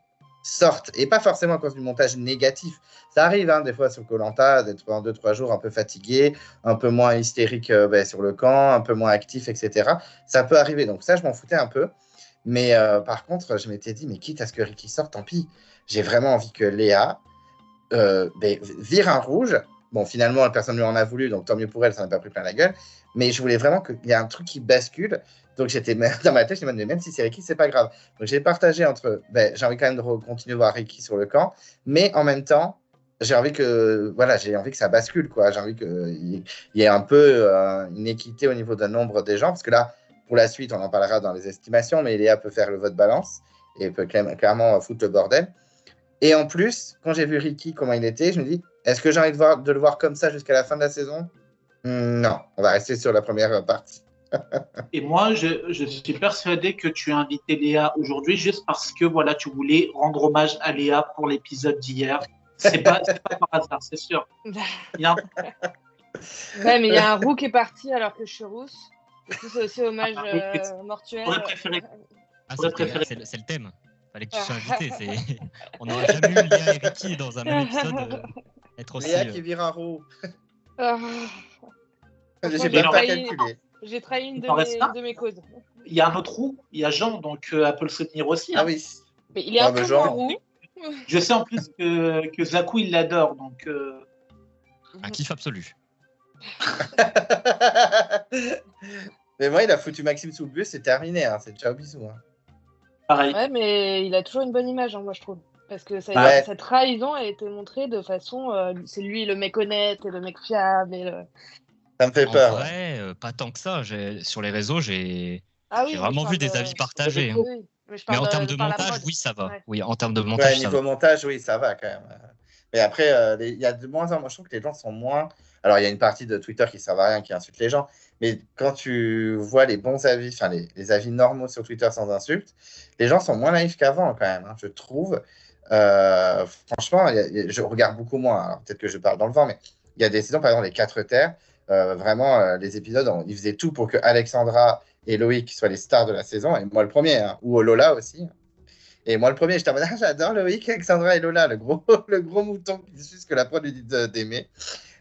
sorte. Et pas forcément à cause du montage négatif. Ça arrive, hein, des fois, sur Koh-Lanta, d'être en 2-3 jours un peu fatigué, un peu moins hystérique sur le camp, un peu moins actif, etc. Ça peut arriver. Donc ça, je m'en foutais un peu. Mais par contre, je m'étais dit, mais quitte à ce que Ricky sorte, tant pis. J'ai vraiment envie que Léa vire un rouge. Bon, finalement, personne ne lui en a voulu, donc tant mieux pour elle, ça n'a pas pris plein la gueule. Mais je voulais vraiment qu'il y ait un truc qui bascule. Donc j'étais dans ma tête, je me disais, même si c'est Ricky, c'est pas grave. Donc j'ai partagé entre, j'ai envie quand même de continuer à voir Ricky sur le camp, mais en même temps, j'ai envie que ça bascule, quoi. J'ai envie qu'il y ait un peu une équité au niveau d'un nombre des gens, parce que là, pour la suite, on en parlera dans les estimations, mais Léa peut faire le vote balance et peut clairement foutre le bordel. Et en plus, quand j'ai vu Ricky, comment il était, je me dis, est-ce que j'ai envie de le voir comme ça jusqu'à la fin de la saison? Non, on va rester sur la première partie. Et moi, je suis persuadé que tu as invité Léa aujourd'hui juste parce que voilà, tu voulais rendre hommage à Léa pour l'épisode d'hier. C'est pas par hasard, c'est sûr. Il y a un... Ouais, mais il y a un roux qui est parti alors que je suis rousse. Et tout, c'est aussi hommage mortuaire. J'aurais préféré. C'est le thème. Fallait que tu sois invité. On n'aurait jamais eu Léa et Ricky dans un même épisode être aussi. Léa qui vire un roux. J'ai même pas calculé. J'ai trahi une de mes causes. Il y a un autre roux, il y a Jean, donc elle peut le soutenir aussi. Ah oui. Mais il est un peu moins roux. Je sais en plus que Zakou, il l'adore, donc... Un kiff absolu. Mais moi, il a foutu Maxime sous le bus, c'est terminé. Hein. C'est ciao, bisous. Hein. Pareil. Ouais, mais il a toujours une bonne image, hein, moi, je trouve. Parce que cette trahison a été montrée de façon... c'est lui le mec honnête et le mec fiable. Ça me fait peur. En vrai, pas tant que ça. Sur les réseaux, j'ai oui, vraiment vu des avis partagés. Hein. Oui. Mais en termes de montage, oui, ça va. Ouais. Oui, en termes de montage, ça va. Niveau montage, oui, ça va quand même. Mais après, il y a de moins en moins. Moi, je trouve que les gens sont moins. Alors, il y a une partie de Twitter qui ne servent à rien, qui insulte les gens. Mais quand tu vois les bons avis, enfin les avis normaux sur Twitter sans insulte, les gens sont moins naïfs qu'avant quand même, hein, je trouve. Franchement, je regarde beaucoup moins. Alors, peut-être que je parle dans le vent, mais il y a des saisons, par exemple, les 4 terres. Vraiment, les épisodes, ils faisaient tout pour que Alexandra et Loïc soient les stars de la saison. Et moi, le premier, hein, ou Lola aussi. Et moi, le premier, j'étais en mode, j'adore Loïc, Alexandra et Lola, le gros mouton qui dit juste que la prod lui dit d'aimer.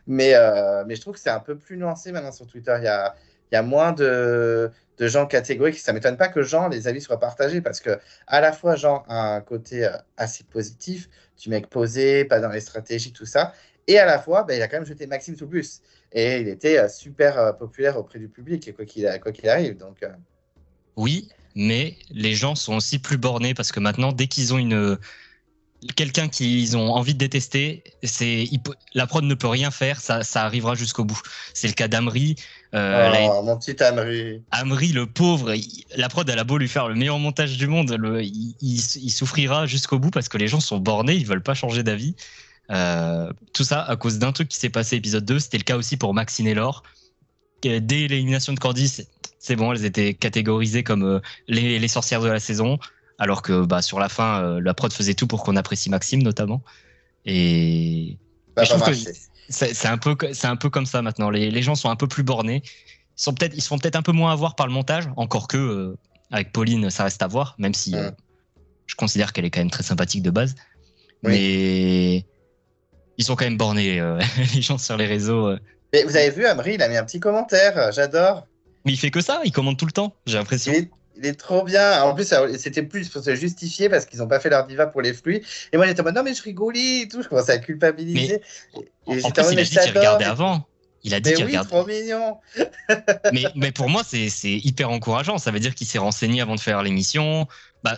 Mais je trouve que c'est un peu plus nuancé maintenant sur Twitter. Il y a moins de gens catégoriques. Ça ne m'étonne pas que les avis soient partagés parce que à la fois, Jean a un côté assez positif, du mec posé, pas dans les stratégies, tout ça. Et à la fois, il a quand même jeté Maxime sous le bus. Et il était super populaire auprès du public, quoi qu'il arrive. Donc, Oui, mais les gens sont aussi plus bornés parce que maintenant, dès qu'ils ont quelqu'un qu'ils ont envie de détester, la prod ne peut rien faire, ça arrivera jusqu'au bout. C'est le cas d'Amri. Mon petit Amri. Amri, le pauvre, la prod, elle a beau lui faire le meilleur montage du monde, il souffrira jusqu'au bout parce que les gens sont bornés, ils veulent pas changer d'avis. Tout ça à cause d'un truc qui s'est passé épisode 2. C'était le cas aussi pour Maxine et Laure. Dès l'élimination de Cordy, c'est bon, elles étaient catégorisées comme les sorcières de la saison. Alors que sur la fin, la prod faisait tout pour qu'on apprécie Maxime notamment. Et je trouve que c'est un peu comme ça maintenant. Les gens sont un peu plus bornés. Ils se font peut-être un peu moins avoir par le montage. Encore que avec Pauline, ça reste à voir, même si je considère qu'elle est quand même très sympathique de base. Oui. Mais ils sont quand même bornés, les gens sur les réseaux. Mais vous avez vu, Amri, il a mis un petit commentaire. J'adore. Mais il fait que ça. Il commente tout le temps. J'ai l'impression. Il est trop bien. En plus, c'était plus pour se justifier parce qu'ils n'ont pas fait leur diva pour les flux. Et moi, j'étais en mode non, mais je rigolais et tout. Je commençais à culpabiliser. Mais en plus, il a dit qu'il regardait avant. Il a dit qu'il regardait. Trop mignon. mais pour moi, c'est hyper encourageant. Ça veut dire qu'il s'est renseigné avant de faire l'émission.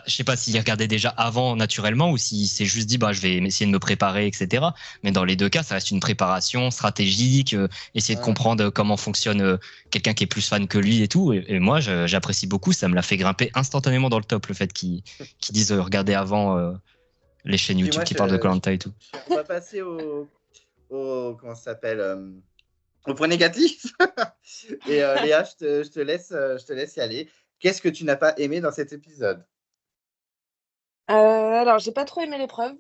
Je sais pas s'il regardait déjà avant naturellement ou s'il s'est juste dit je vais essayer de me préparer, etc. Mais dans les deux cas, ça reste une préparation stratégique, essayer de comprendre comment fonctionne quelqu'un qui est plus fan que lui et tout. Et moi, j'apprécie beaucoup. Ça me l'a fait grimper instantanément dans le top, le fait qu'ils disent regarder avant les chaînes YouTube qui parlent de Koh-Lanta et tout. On va passer au comment ça s'appelle au point négatif. Et Léa, je te laisse y aller. Qu'est-ce que tu n'as pas aimé dans cet épisode? Alors, j'ai pas trop aimé l'épreuve.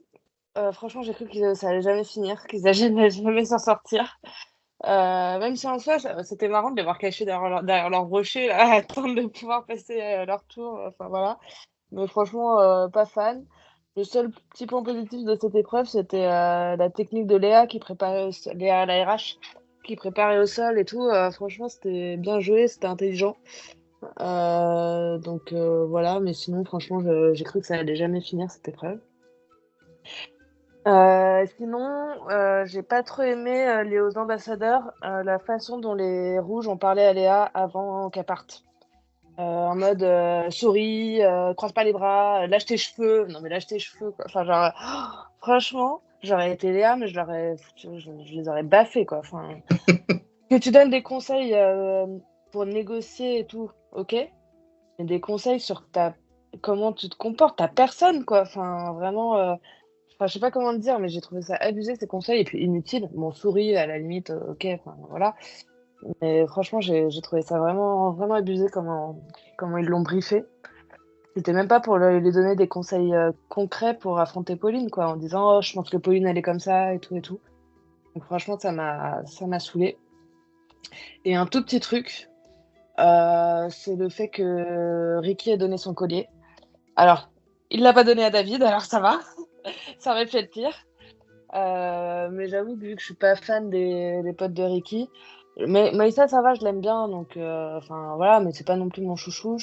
Franchement, j'ai cru que ça allait jamais finir, qu'ils allaient jamais s'en sortir. Même si en soi, c'était marrant de les voir cachés derrière leur rocher, là, à attendre de pouvoir passer leur tour. Enfin, voilà. Mais franchement, pas fan. Le seul petit point positif de cette épreuve, c'était la technique de Léa qui préparait Léa, la RH, qui préparait au sol et tout. Franchement, c'était bien joué, c'était intelligent. Donc voilà, mais sinon, franchement, j'ai cru que ça allait jamais finir cette épreuve. Sinon, j'ai pas trop aimé les hauts ambassadeurs, la façon dont les rouges ont parlé à Léa avant qu'elle parte. En mode souris, croise pas les bras, lâche tes cheveux. Non, mais lâche tes cheveux, quoi. Enfin, genre, franchement, j'aurais été Léa, mais je les aurais baffés, quoi. Enfin, que tu donnes des conseils pour négocier et tout, ok, mais des conseils sur comment tu te comportes, ta personne, quoi. Enfin, vraiment, je sais pas comment te dire, mais j'ai trouvé ça abusé, ces conseils, et puis inutile. Bon, souris, à la limite, ok, enfin, voilà. Mais franchement, j'ai trouvé ça vraiment, vraiment abusé comment ils l'ont briefé. C'était même pas pour lui donner des conseils concrets pour affronter Pauline, quoi, en disant oh, je pense que Pauline elle est comme ça et tout et tout. Donc franchement, ça m'a saoulé. Et un tout petit truc, c'est le fait que Ricky ait donné son collier. Alors, il l'a pas donné à David, alors ça va, ça aurait pu être pire. Mais j'avoue que vu que je suis pas fan des potes de Ricky. Mais Maïssa, ça va, je l'aime bien, donc enfin voilà, mais c'est pas non plus mon chouchou.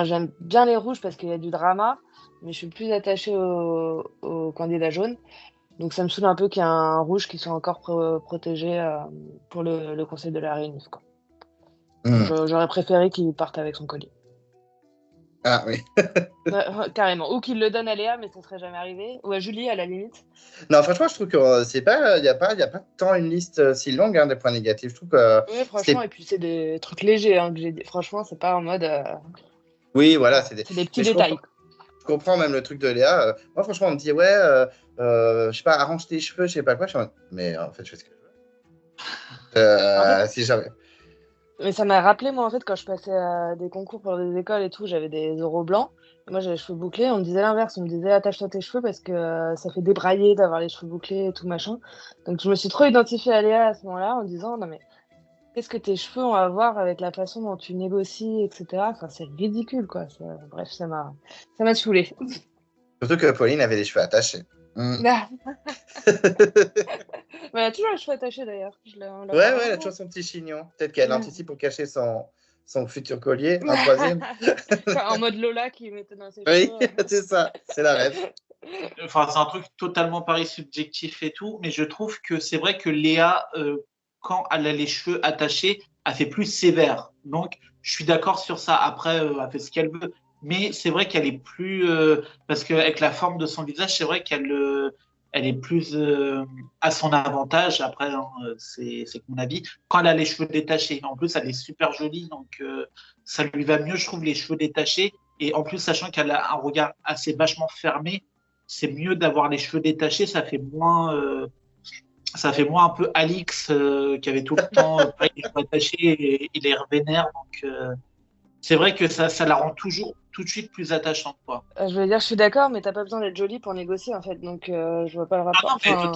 J'aime bien les rouges parce qu'il y a du drama, mais je suis plus attachée au candidat jaune. Donc ça me saoule un peu qu'il y ait un rouge qui soit encore protégé pour le conseil de la Réunion, quoi. J'aurais préféré qu'il parte avec son collier. Ah oui. Carrément. Ou qu'il le donne à Léa, mais ça serait jamais arrivé. Ou à Julie, à la limite. Non, franchement, je trouve que c'est pas, y a pas tant une liste si longue des points négatifs. Je trouve que. Oui, franchement, et puis c'est des trucs légers que j'ai dit. Franchement, c'est pas en mode. Oui, voilà, c'est des petits détails. Je comprends même le truc de Léa. Moi, franchement, on me dit ouais, je sais pas, arrange tes cheveux, je sais pas quoi. Mais en fait, je fais ce que je veux. Si jamais. Mais ça m'a rappelé, moi, en fait, quand je passais à des concours pour des écoles et tout, j'avais des oraux blancs. Moi, j'avais les cheveux bouclés. On me disait l'inverse. On me disait attache-toi tes cheveux parce que ça fait débrailler d'avoir les cheveux bouclés et tout machin. Donc, je me suis trop identifiée à Léa à ce moment-là en disant non, mais qu'est-ce que tes cheveux ont à voir avec la façon dont tu négocies, etc. Enfin, c'est ridicule, quoi. Bref, ça m'a saoulée. Surtout que Pauline avait les cheveux attachés. Mais elle a toujours les cheveux attachés d'ailleurs. Ouais, elle a toujours son petit chignon. Peut-être qu'elle anticipe pour cacher son futur collier, un troisième. En mode Lola qui mettait dans ses cheveux. Oui, c'est ça, c'est la rêve. Enfin, c'est un truc totalement pareil, subjectif et tout, mais je trouve que c'est vrai que Léa, quand elle a les cheveux attachés, elle fait plus sévère. Donc, je suis d'accord sur ça. Après, elle fait ce qu'elle veut. mais c'est vrai qu'elle est plus parce qu'avec la forme de son visage, c'est vrai elle est plus à son avantage. Après, hein, c'est mon avis. Quand elle a les cheveux détachés, en plus, elle est super jolie, donc ça lui va mieux, je trouve, les cheveux détachés. Et en plus, sachant qu'elle a un regard assez vachement fermé, c'est mieux d'avoir les cheveux détachés. Ça fait moins un peu Alix qui avait tout le temps pas les cheveux attachés et il est vénère. Donc, c'est vrai que ça la rend toujours tout de suite plus attachante, quoi. Je veux dire, je suis d'accord, mais t'as pas besoin d'être jolie pour négocier, en fait. Donc, je vois pas le rapport. non, Enfin,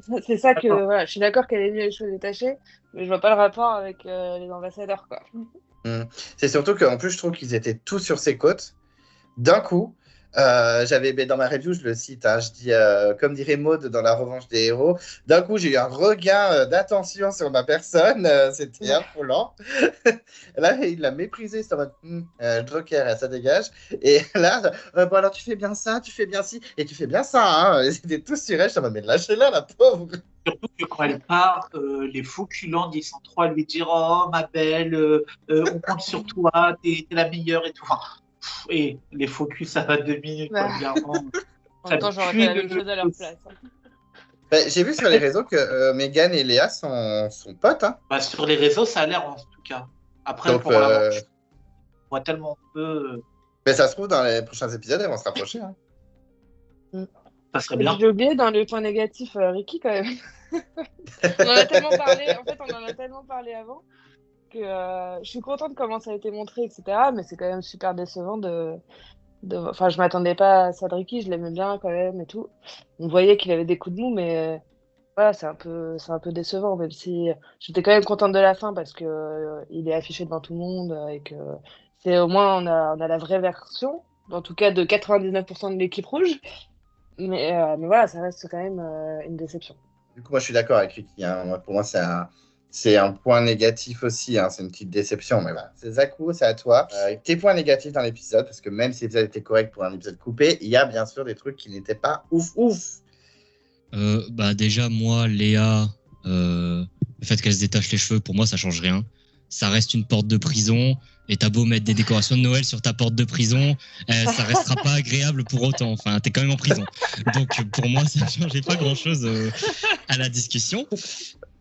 mais c'est ça que, d'accord. voilà, je suis d'accord qu'elle ait mis les cheveux détachés, mais je vois pas le rapport avec les ambassadeurs, quoi. C'est surtout qu'en plus, je trouve qu'ils étaient tous sur ses côtes. D'un coup, mais dans ma review, je le cite, hein, je dis, comme dirait Maud dans La Revanche des Héros, d'un coup, j'ai eu un regain d'attention sur ma personne, c'était affolant. Là, il l'a méprisé, c'est en mode, Joker, ça dégage. Et là, bon, alors tu fais bien ça, tu fais bien ci, et tu fais bien ça. Hein. Ils étaient tous sur elle, je me mais lâchez-la, la pauvre. Surtout que quand elle part, les faux culants, ils sont trop à lui dire oh ma belle, on compte sur toi, t'es la meilleure et tout. Enfin, et les faux culs, ça va 2 minutes, quoi, clairement. En même temps, j'aurais fait la même chose à leur place. J'ai vu sur les réseaux que Meghan et Léa sont potes. Hein. Bah, sur les réseaux, ça a l'air en tout cas. Après, Donc, pour l'avoir, je vois tellement peu. Mais ça se trouve, dans les prochains épisodes, elles vont se rapprocher. Hein. Ça serait bien. J'ai oublié dans les points négatifs, Ricky, quand même. On en a tellement parlé. En fait, on en a tellement parlé avant que je suis contente de comment ça a été montré, etc. Mais c'est quand même super décevant Enfin, je m'attendais pas à ça de Ricky, je l'aimais bien quand même et tout. On voyait qu'il avait des coups de mou, mais voilà, c'est un peu décevant, même si j'étais quand même contente de la fin parce que il est affiché devant tout le monde et que c'est au moins on a la vraie version, en tout cas de 99% de l'équipe rouge. Mais voilà, ça reste quand même une déception. Du coup, moi, je suis d'accord avec Ricky. Hein. Pour moi, c'est un point négatif aussi. Hein. C'est une petite déception. Mais voilà, c'est Zakou, c'est à toi. Tes points négatifs dans l'épisode, parce que même si l'épisode était correct pour un épisode coupé, il y a bien sûr des trucs qui n'étaient pas ouf. Déjà, moi, Léa, le fait qu'elle se détache les cheveux, pour moi, ça change rien. Ça reste une porte de prison. Et t'as beau mettre des décorations de Noël sur ta porte de prison, ça restera pas agréable pour autant. Enfin, t'es quand même en prison. Donc, pour moi, ça ne changeait pas grand-chose à la discussion.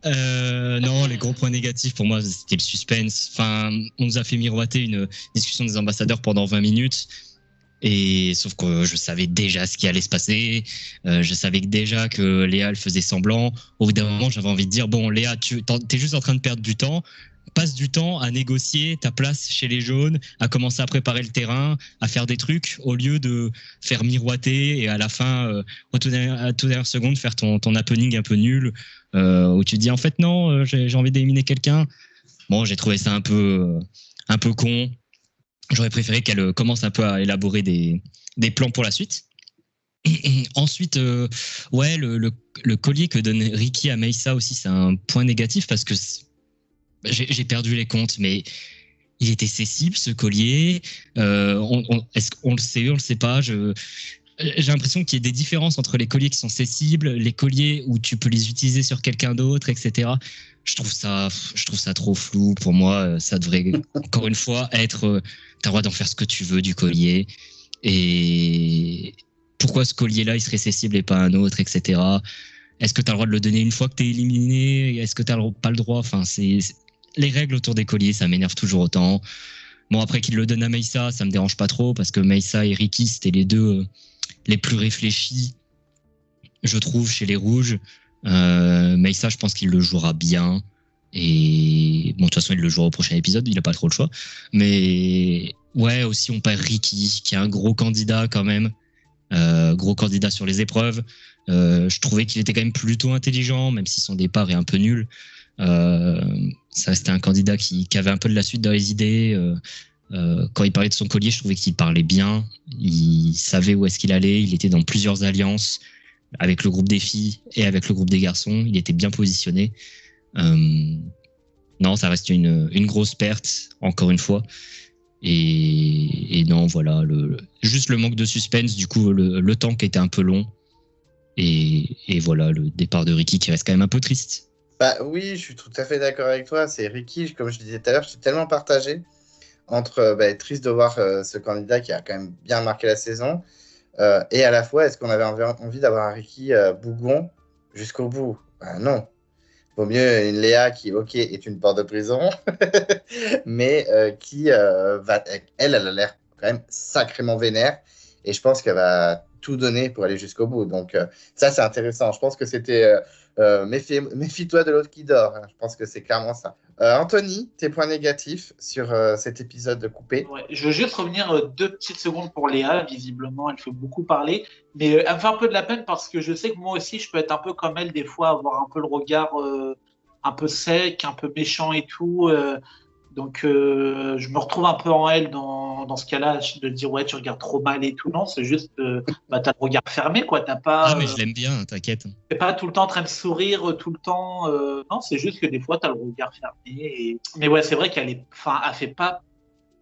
Non, les gros points négatifs, pour moi, c'était le suspense. Enfin, on nous a fait miroiter une discussion des ambassadeurs pendant 20 minutes. Et sauf que je savais déjà ce qui allait se passer. Je savais déjà que Léa, elle faisait semblant. Au bout d'un moment, j'avais envie de dire, bon, Léa, t'es juste en train de perdre du temps. Passe du temps à négocier ta place chez les jaunes, à commencer à préparer le terrain, à faire des trucs, au lieu de faire miroiter et à la fin, à toute dernière seconde, faire ton happening un peu nul, où tu te dis en fait non, j'ai envie d'éliminer quelqu'un. Bon, j'ai trouvé ça un peu con. J'aurais préféré qu'elle commence un peu à élaborer des plans pour la suite. Ensuite, ouais, le collier que donne Ricky à Meysa aussi, c'est un point négatif parce que j'ai perdu les comptes, mais il était cessible ce collier. Est-ce qu'on le sait, on le sait pas. J'ai l'impression qu'il y a des différences entre les colliers qui sont cessibles, les colliers où tu peux les utiliser sur quelqu'un d'autre, etc. Je trouve ça trop flou. Pour moi, ça devrait encore une fois être. T'as le droit d'en faire ce que tu veux du collier. Et pourquoi ce collier-là, il serait cessible et pas un autre, etc. Est-ce que tu as le droit de le donner une fois que tu es éliminé? Est-ce que tu n'as pas le droit? Enfin, les règles autour des colliers, ça m'énerve toujours autant. Bon, après qu'il le donne à Meysa, ça me dérange pas trop parce que Meysa et Ricky, c'était les deux les plus réfléchis, je trouve, chez les Rouges. Meysa, je pense qu'il le jouera bien. Et bon, de toute façon, il le jouera au prochain épisode, il n'a pas trop le choix. Mais ouais, aussi, on perd Ricky, qui est un gros candidat quand même. Gros candidat sur les épreuves. Je trouvais qu'il était quand même plutôt intelligent, même si son départ est un peu nul. Ça restait un candidat qui avait un peu de la suite dans les idées. Quand il parlait de son collier, je trouvais qu'il parlait bien. Il savait où est-ce qu'il allait. Il était dans plusieurs alliances avec le groupe des filles et avec le groupe des garçons. Il était bien positionné. Non, ça reste une grosse perte, encore une fois. Et non, voilà, juste le manque de suspense, du coup, le temps qui était un peu long. Et voilà, le départ de Ricky qui reste quand même un peu triste. Bah oui, je suis tout à fait d'accord avec toi. C'est Ricky, comme je disais tout à l'heure, je suis tellement partagé. entre triste de voir ce candidat qui a quand même bien marqué la saison, et à la fois, est-ce qu'on avait envie d'avoir un Ricky bougon jusqu'au bout? Non. Vaut mieux une Léa qui, ok, est une porte de prison, mais qui elle a l'air quand même sacrément vénère, et je pense qu'elle va tout donner pour aller jusqu'au bout. Donc ça, c'est intéressant. Je pense que c'était méfie-toi de l'autre qui dort. Hein. Je pense que c'est clairement ça. Anthony, tes points négatifs sur cet épisode de coupé? Ouais, je veux juste revenir 2 petites secondes pour Léa. Visiblement, elle fait beaucoup parler. Mais elle me fait un peu de la peine parce que je sais que moi aussi, je peux être un peu comme elle, des fois, avoir un peu le regard un peu sec, un peu méchant et tout. Donc, je me retrouve un peu en elle dans ce cas-là, de dire, ouais, tu regardes trop mal et tout. Non, c'est juste, t'as le regard fermé, quoi. Ah, mais je l'aime bien, t'inquiète. T'es pas tout le temps en train de sourire, tout le temps. Non, c'est juste que des fois, t'as le regard fermé. Mais ouais, c'est vrai elle fait pas,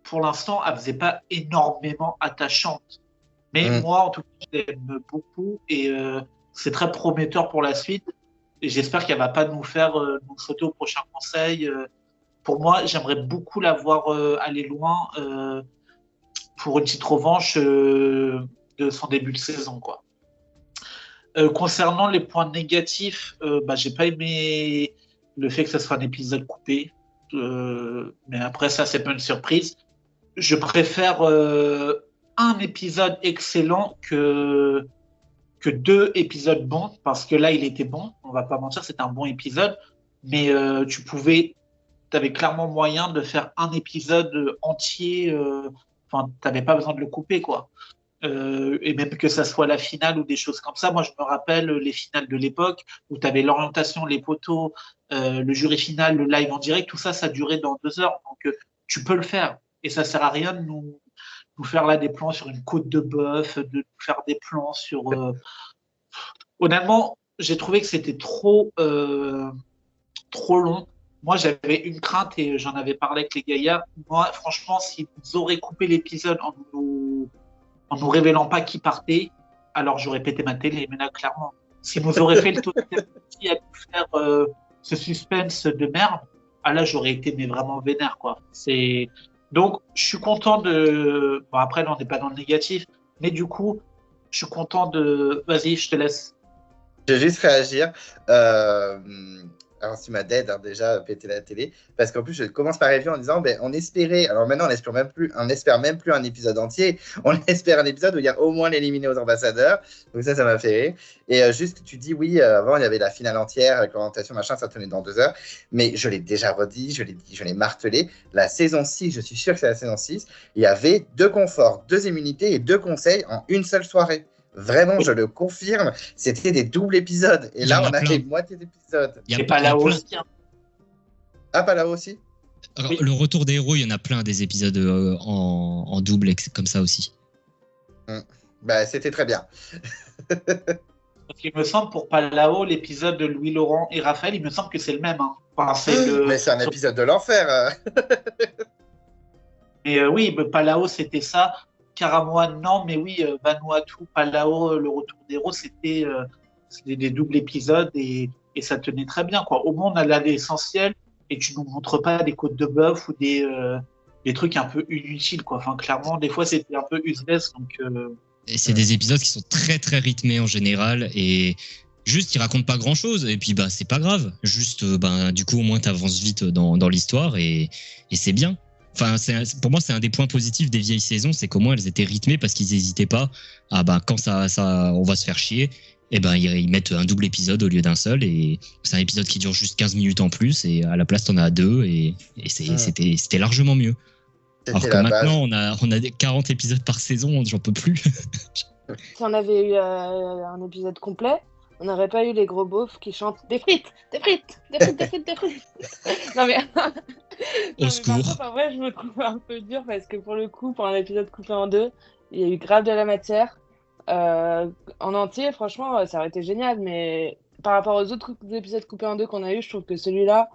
pour l'instant, elle faisait pas énormément attachante. Mais moi, en tout cas, je l'aime beaucoup et c'est très prometteur pour la suite. Et j'espère qu'elle va pas nous faire nous sauter au prochain conseil. Pour moi, j'aimerais beaucoup la voir aller loin pour une petite revanche de son début de saison, quoi. Concernant les points négatifs, j'ai pas aimé le fait que ce soit un épisode coupé. Mais après, ça, c'est pas une surprise. Je préfère un épisode excellent que 2 épisodes bons, parce que là, il était bon. On va pas mentir, c'était un bon épisode. Mais t'avais clairement moyen de faire un épisode entier. T'avais pas besoin de le couper, quoi. Et même que ça soit la finale ou des choses comme ça. Moi, je me rappelle les finales de l'époque où tu avais l'orientation, les poteaux, le jury final, le live en direct, tout ça, ça durait dans 2 heures. Donc, tu peux le faire. Et ça sert à rien de nous faire là des plans sur une côte de bœuf, de nous faire des plans sur. Honnêtement, j'ai trouvé que c'était trop long. Moi, j'avais une crainte et j'en avais parlé avec les gaillards. Moi, franchement, s'ils auraient coupé l'épisode en nous révélant pas qui partait, alors j'aurais pété ma télé, mais là, clairement. S'ils nous auraient fait le total à nous faire ce suspense de merde, là, j'aurais été mais vraiment vénère, quoi. Donc, je suis content de. Bon, après, là, on n'est pas dans le négatif, mais du coup, je suis content de. Vas-y, je te laisse. Je vais juste réagir. Alors, tu m'as dead déjà pété la télé, parce qu'en plus, je commence par review en disant, on espérait, alors maintenant, on espère même plus un épisode entier, on espère un épisode où il y a au moins l'éliminer aux ambassadeurs, donc ça m'a fait rire. Et juste, tu dis, oui, avant, il y avait la finale entière, avec l'orientation, machin, ça tenait dans 2 heures, mais je l'ai déjà redit, je l'ai martelé, la saison 6, je suis sûr que c'est la saison 6, il y avait 2 conforts, 2 immunités et 2 conseils en une seule soirée. Vraiment, je le confirme, c'était des doubles épisodes. Et là, on a fait moitié d'épisodes. C'est pas là aussi. Ah, pas là aussi? Alors, le retour des héros, il y en a plein des épisodes en double comme ça aussi. C'était très bien. Parce qu'il me semble, pour Palao, l'épisode de Louis Laurent et Raphaël, il me semble que c'est le même. Hein. Mais c'est un épisode de l'enfer. Mais oui, Palao, c'était ça. Caramoan, non, mais oui, Vanuatu, Palao, le retour des héros, c'était des doubles épisodes et ça tenait très bien, quoi. Au moins, on a l'essentiel et tu nous montres pas des côtes de bœuf ou des trucs un peu inutiles, quoi. Enfin, clairement, des fois, c'était un peu useless, donc. Et c'est des épisodes qui sont très très rythmés en général et juste ils racontent pas grand chose et puis c'est pas grave. Juste du coup au moins t'avances vite dans l'histoire et c'est bien. Enfin, pour moi, c'est un des points positifs des vieilles saisons, c'est qu'au moins elles étaient rythmées parce qu'ils n'hésitaient pas à quand ça, on va se faire chier, et ils mettent un double épisode au lieu d'un seul et c'est un épisode qui dure juste 15 minutes en plus et à la place t'en as 2 et c'était largement mieux. Alors que maintenant on a 40 épisodes par saison, j'en peux plus. Si on avait eu un épisode complet, on n'aurait pas eu les gros beaufs qui chantent des frites, des frites, des frites, des frites, des frites. Non mais au secours. Par contre, en vrai, je me trouve un peu dur parce que pour le coup, pour un épisode coupé en 2, il y a eu grave de la matière. En entier, franchement, ça aurait été génial, mais par rapport aux autres épisodes coupés en 2 qu'on a eu, je trouve que celui-là,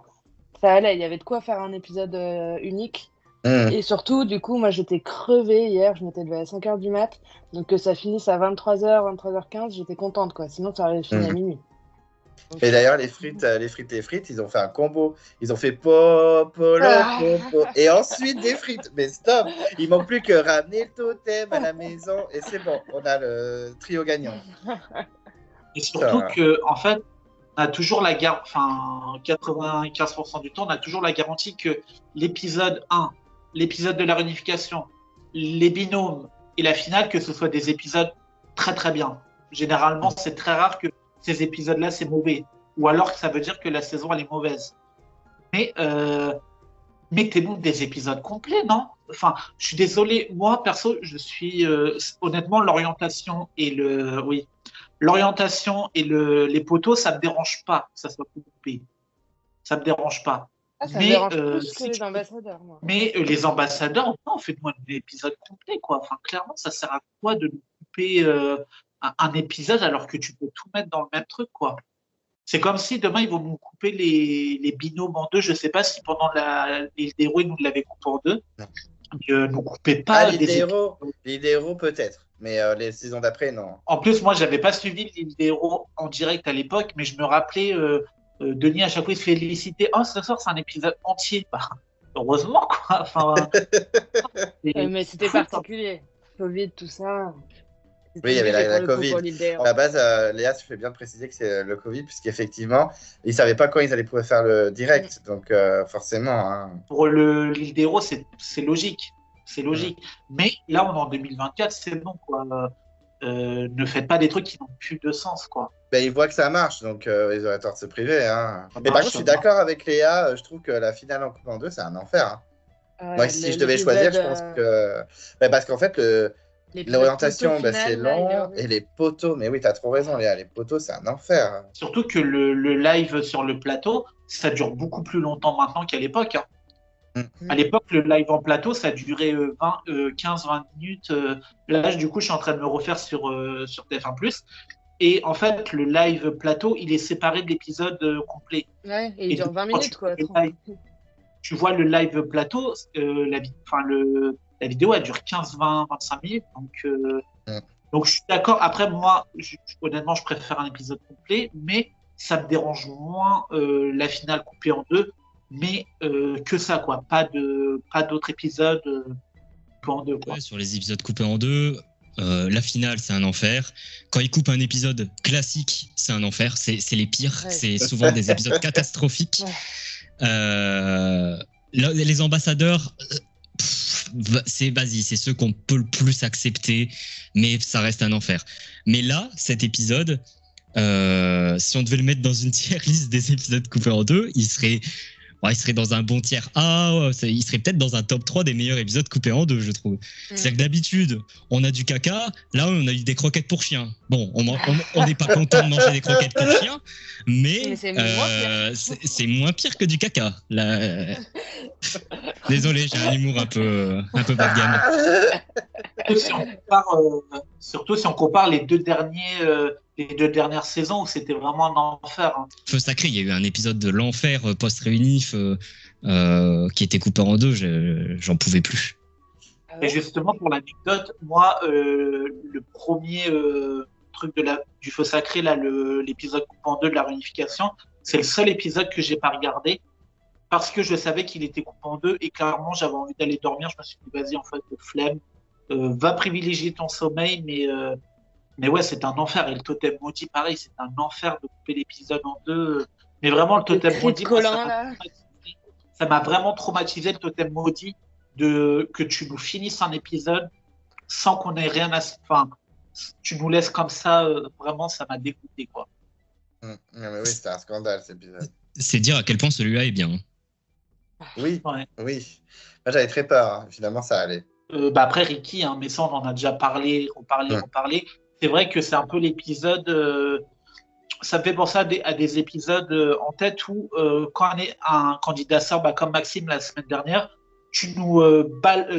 ça allait. Il y avait de quoi faire un épisode unique. Et surtout, du coup, moi j'étais crevée hier, je m'étais levée à 5h du mat, donc que ça finisse à 23h, 23h15, j'étais contente, quoi. Sinon, ça aurait fini à minuit. Et d'ailleurs, les frites, ils ont fait un combo. Ils ont fait polo, popo, et ensuite des frites. Mais stop, il manque plus que ramener le totem à la maison et c'est bon, on a le trio gagnant. Et surtout que, en fait, on a toujours la garantie, enfin, 95% du temps, on a toujours la garantie que l'épisode 1, l'épisode de la réunification, les binômes et la finale, que ce soit des épisodes très très bien. Généralement, c'est très rare que ces épisodes-là, c'est mauvais. Ou alors que ça veut dire que la saison, elle est mauvaise. Mais mettez-nous des épisodes complets, non? Enfin, je suis désolé, moi, perso, je suis... honnêtement, l'orientation et les poteaux, ça me dérange pas que ça soit coupé. Ça me dérange pas. Ça me dérange plus que les ambassadeurs, moi. Mais les ambassadeurs, non, faites-moi un épisode complet, quoi. Enfin, clairement, ça sert à quoi de couper un épisode alors que tu peux tout mettre dans le même truc, quoi. C'est comme si demain, ils vont nous couper les binômes en deux. Je sais pas si pendant l'île des héros, ils nous l'avaient coupé en deux. Ne nous coupez pas l'île des héros, peut-être. Mais les saisons d'après, non. En plus, moi, j'avais pas suivi l'île des héros en direct à l'époque, mais je me rappelais, Denis, à chaque fois, il se féliciter. Oh, ce soir, c'est un épisode entier. Bah, heureusement, quoi. Enfin, mais c'était particulier. Covid, tout ça. Oui, il y avait la Covid. À la base, Léa, tu fais bien de préciser que c'est le Covid, puisqu'effectivement, ils ne savaient pas quand ils allaient pouvoir faire le direct. Donc, forcément. Hein. Pour l'île des héros, c'est logique. C'est logique. Mais là, on est en 2024, c'est bon, quoi. Ne faites pas des trucs qui n'ont plus de sens, quoi. Ben, ils voient que ça marche, donc ils auraient tort de se priver. Hein. Mais par contre, je suis d'accord avec Léa. Je trouve que la finale en coupe en deux, c'est un enfer. Hein. Moi, si je devais choisir, je pense que. Ben, parce qu'en fait, l'orientation, c'est long. Et les poteaux, mais oui, tu as trop raison, Léa. Les poteaux, c'est un enfer. Surtout que le live sur le plateau, ça dure beaucoup plus longtemps maintenant qu'à l'époque. Hein. À l'époque, le live en plateau, ça durait 15-20 minutes. Là, du coup, je suis en train de me refaire sur TF1+. Et en fait, le live plateau, il est séparé de l'épisode complet. Ouais, et il dure 20 minutes, quoi. Tu vois le live plateau, la vidéo, elle dure 15-20-25 minutes. Donc, je suis d'accord. Après, moi, honnêtement, je préfère un épisode complet, mais ça me dérange moins la finale coupée en deux. Mais que ça, quoi. Pas d'autres épisodes coupés en deux, quoi. Ouais, sur les épisodes coupés en deux, la finale, c'est un enfer. Quand ils coupent un épisode classique, c'est un enfer. C'est les pires. Ouais. C'est souvent des épisodes catastrophiques. Ouais. Les ambassadeurs, c'est ceux qu'on peut le plus accepter, mais ça reste un enfer. Mais là, cet épisode, si on devait le mettre dans une tier list des épisodes coupés en deux, il serait dans un bon tiers A, il serait peut-être dans un top 3 des meilleurs épisodes coupés en deux, je trouve. C'est-à-dire que d'habitude, on a du caca, là, on a eu des croquettes pour chiens. Bon, on n'est pas content de manger des croquettes pour chiens, mais c'est moins pire que du caca. Là, désolé, j'ai un humour un peu bas de gamme. Surtout si on compare les deux dernières saisons où c'était vraiment un enfer. Hein. Feu sacré, il y a eu un épisode de l'enfer post-réunif qui était coupé en deux, j'en pouvais plus. Et justement, pour l'anecdote, moi, le premier truc du Feu sacré, là, l'épisode coupé en deux de la réunification, c'est le seul épisode que j'ai pas regardé parce que je savais qu'il était coupé en deux et clairement, j'avais envie d'aller dormir. Je me suis dit, vas-y, en fait, flemme, va privilégier ton sommeil, mais ouais, c'est un enfer. Et le totem maudit, pareil, c'est un enfer de couper l'épisode en deux. Mais vraiment, le totem maudit, ça m'a vraiment traumatisé, le totem maudit, que tu nous finisses un épisode sans qu'on ait rien à... Enfin, tu nous laisses comme ça, vraiment, ça m'a dégoûté, quoi. Mais oui, c'était un scandale, cet épisode. C'est dire à quel point celui-là est bien. Oui, ouais. Oui. Moi, j'avais très peur. Hein. Finalement, ça allait. Après, Ricky, hein, mais ça, on en a déjà parlé, reparlé. C'est vrai que c'est un peu l'épisode... ça me fait penser à des épisodes en tête où, quand on est un candidat sort, comme Maxime la semaine dernière, tu nous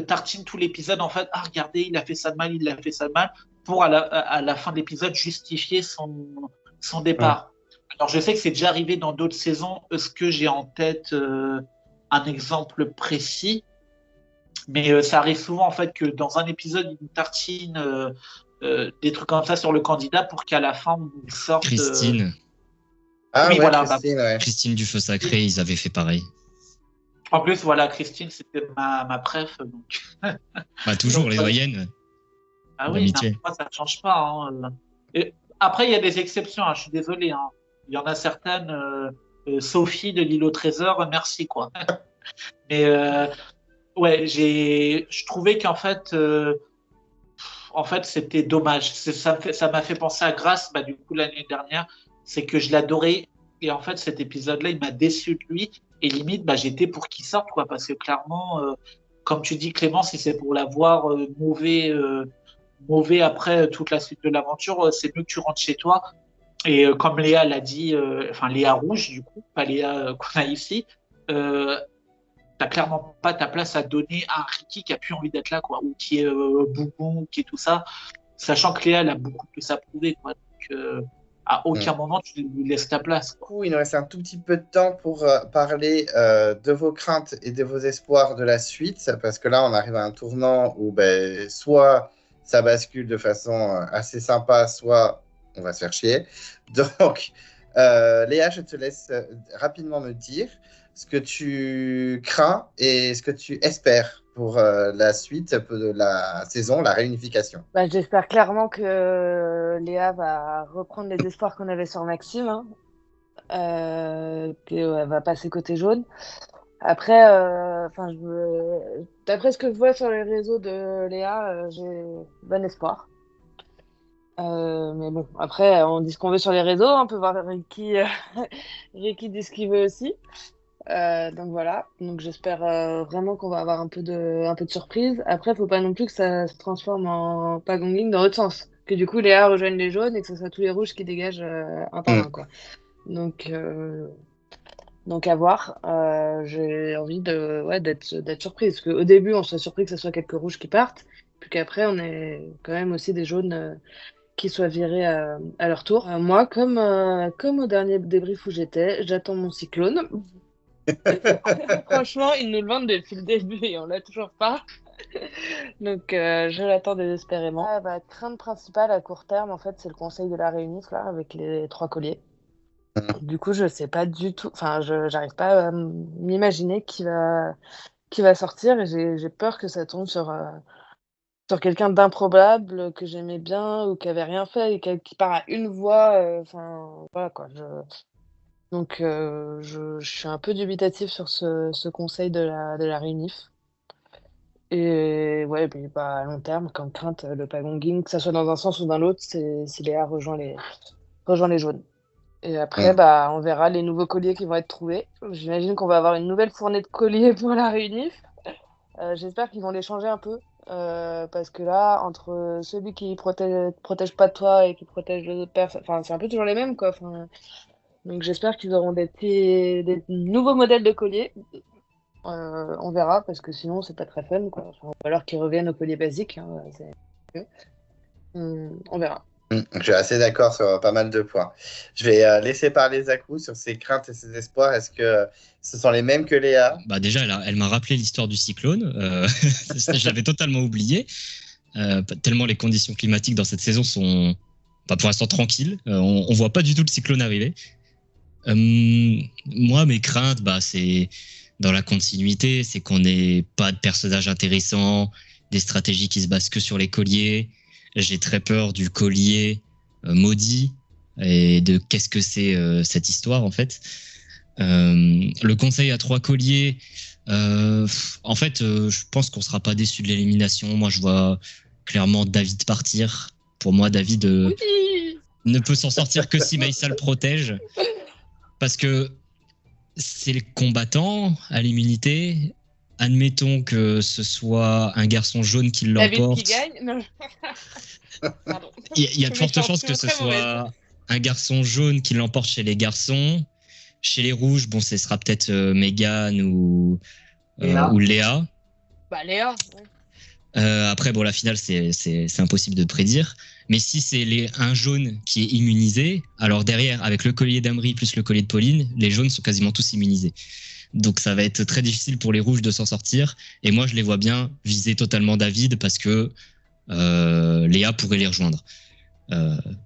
tartines tout l'épisode, en fait. Ah, regardez, il a fait ça de mal, pour à la fin de l'épisode justifier son départ. Ouais. Alors, je sais que c'est déjà arrivé dans d'autres saisons. Est-ce que j'ai en tête un exemple précis? Mais ça arrive souvent, en fait, que dans un épisode, il nous tartine des trucs comme ça sur le candidat pour qu'à la fin, on sorte... Christine. Ah Oui, ouais, voilà. Christine, ouais. Christine du Feu Sacré, ils avaient fait pareil. En plus, voilà, Christine, c'était ma préf. Donc, Bah, toujours donc, les voilà. doyennes Ah oui, non, d'amitié. moi, ça ne change pas. Hein. Et après, il y a des exceptions, hein, je suis désolé. Hein. Il y en a certaines, Sophie de l'île au trésor, merci, quoi. Mais ouais, je trouvais en fait, c'était dommage. Ça m'a fait penser à Grace, bah, du coup, l'année dernière. C'est que je l'adorais. Et en fait, cet épisode-là, il m'a déçu de lui. Et limite, bah, j'étais pour qu'il sorte, quoi. Parce que clairement, comme tu dis, Clément, si c'est pour l'avoir mauvais après toute la suite de l'aventure, c'est mieux que tu rentres chez toi. Et comme Léa l'a dit, enfin Léa Rouge, du coup, pas Léa qu'on a ici, t'as clairement pas ta place à donner à un Ricky qui a plus envie d'être là, quoi, ou qui est bougon, qui est tout ça, sachant que Léa, elle a beaucoup plus à prouver, quoi. Donc, à aucun moment, tu lui laisses ta place, Du quoi. coup, il nous reste un tout petit peu de temps pour parler de vos craintes et de vos espoirs de la suite, parce que là, on arrive à un tournant où ben, soit ça bascule de façon assez sympa, soit on va se faire chier. Donc, Léa, je te laisse rapidement me dire ce que tu crains et ce que tu espères pour la suite de la saison, la réunification. Bah, j'espère clairement que Léa va reprendre les espoirs qu'on avait sur Maxime, hein, qu'elle va passer côté jaune. Après, d'après ce que je vois sur les réseaux de Léa, j'ai bon espoir. Mais bon, après, on dit ce qu'on veut sur les réseaux, on peut voir Ricky, Ricky dit ce qu'il veut aussi. Donc voilà, donc j'espère vraiment qu'on va avoir un peu de surprise. Après, faut pas non plus que ça se transforme en pagonging dans l'autre sens. Que du coup, Léa rejoigne les jaunes et que ce soit tous les rouges qui dégagent un par un, quoi. Donc, donc à voir. J'ai envie d'être surprise. Parce qu'au début, on soit surpris que ce soit quelques rouges qui partent. Puis qu'après, on est quand même aussi des jaunes qui soient virés à leur tour. Moi, comme au dernier débrief où j'étais, j'attends mon cyclone. Franchement, ils nous le vendent depuis le début et on l'a toujours pas. Donc, je l'attends désespérément. Ma crainte principale à court terme, en fait, c'est le conseil de la réunif, là, avec les 3 colliers. Du coup, je sais pas du tout, enfin, j'arrive pas à m'imaginer qui va sortir et j'ai peur que ça tombe sur quelqu'un d'improbable que j'aimais bien ou qui avait rien fait et qui part à une voix. Enfin, voilà quoi. Donc, je suis un peu dubitative sur ce conseil de la réunif. Et ouais, puis bah, à long terme, comme crainte, le pagonging, que ça soit dans un sens ou dans l'autre, c'est si Léa rejoint les jaunes. Et après, bah, on verra les nouveaux colliers qui vont être trouvés. J'imagine qu'on va avoir une nouvelle fournée de colliers pour la réunif. J'espère qu'ils vont les changer un peu. Parce que là, entre celui qui protège pas toi et qui protège les autres personnes, enfin, c'est un peu toujours les mêmes, quoi. Enfin, donc j'espère qu'ils auront des nouveaux modèles de colliers. On verra, parce que sinon, c'est pas très fun, quoi. Enfin, ou alors qu'ils reviennent au collier basique. Hein, on verra. Je suis assez d'accord sur pas mal de points. Je vais laisser parler Zakou sur ses craintes et ses espoirs. Est-ce que ce sont les mêmes que Léa? Bah déjà, elle m'a rappelé l'histoire du cyclone. Je l'avais totalement oublié. Tellement les conditions climatiques dans cette saison sont, bah, pour l'instant, tranquilles. On voit pas du tout le cyclone arriver. Moi, mes craintes, bah, c'est dans la continuité, c'est qu'on n'ait pas de personnages intéressants, des stratégies qui se basent que sur les colliers. J'ai très peur du collier maudit et de qu'est-ce que c'est cette histoire en fait. Le conseil à 3 colliers, en fait, je pense qu'on sera pas déçu de l'élimination. Moi, je vois clairement David partir. Pour moi, David ne peut s'en sortir que si Maïssa le protège, parce que c'est le combattant à l'immunité. Admettons que ce soit un garçon jaune qui l'emporte. David qui gagne? Non. Il y a de fortes chances que ce soit un garçon jaune qui l'emporte chez les garçons. Chez les rouges, bon, ce sera peut-être Megan ou Léa. Bah, Léa. Ouais. Après, bon, la finale, c'est impossible de prédire. Mais si c'est un jaune qui est immunisé, alors derrière, avec le collier d'Amri plus le collier de Pauline, les jaunes sont quasiment tous immunisés. Donc ça va être très difficile pour les rouges de s'en sortir. Et moi, je les vois bien viser totalement David parce que Léa pourrait les rejoindre.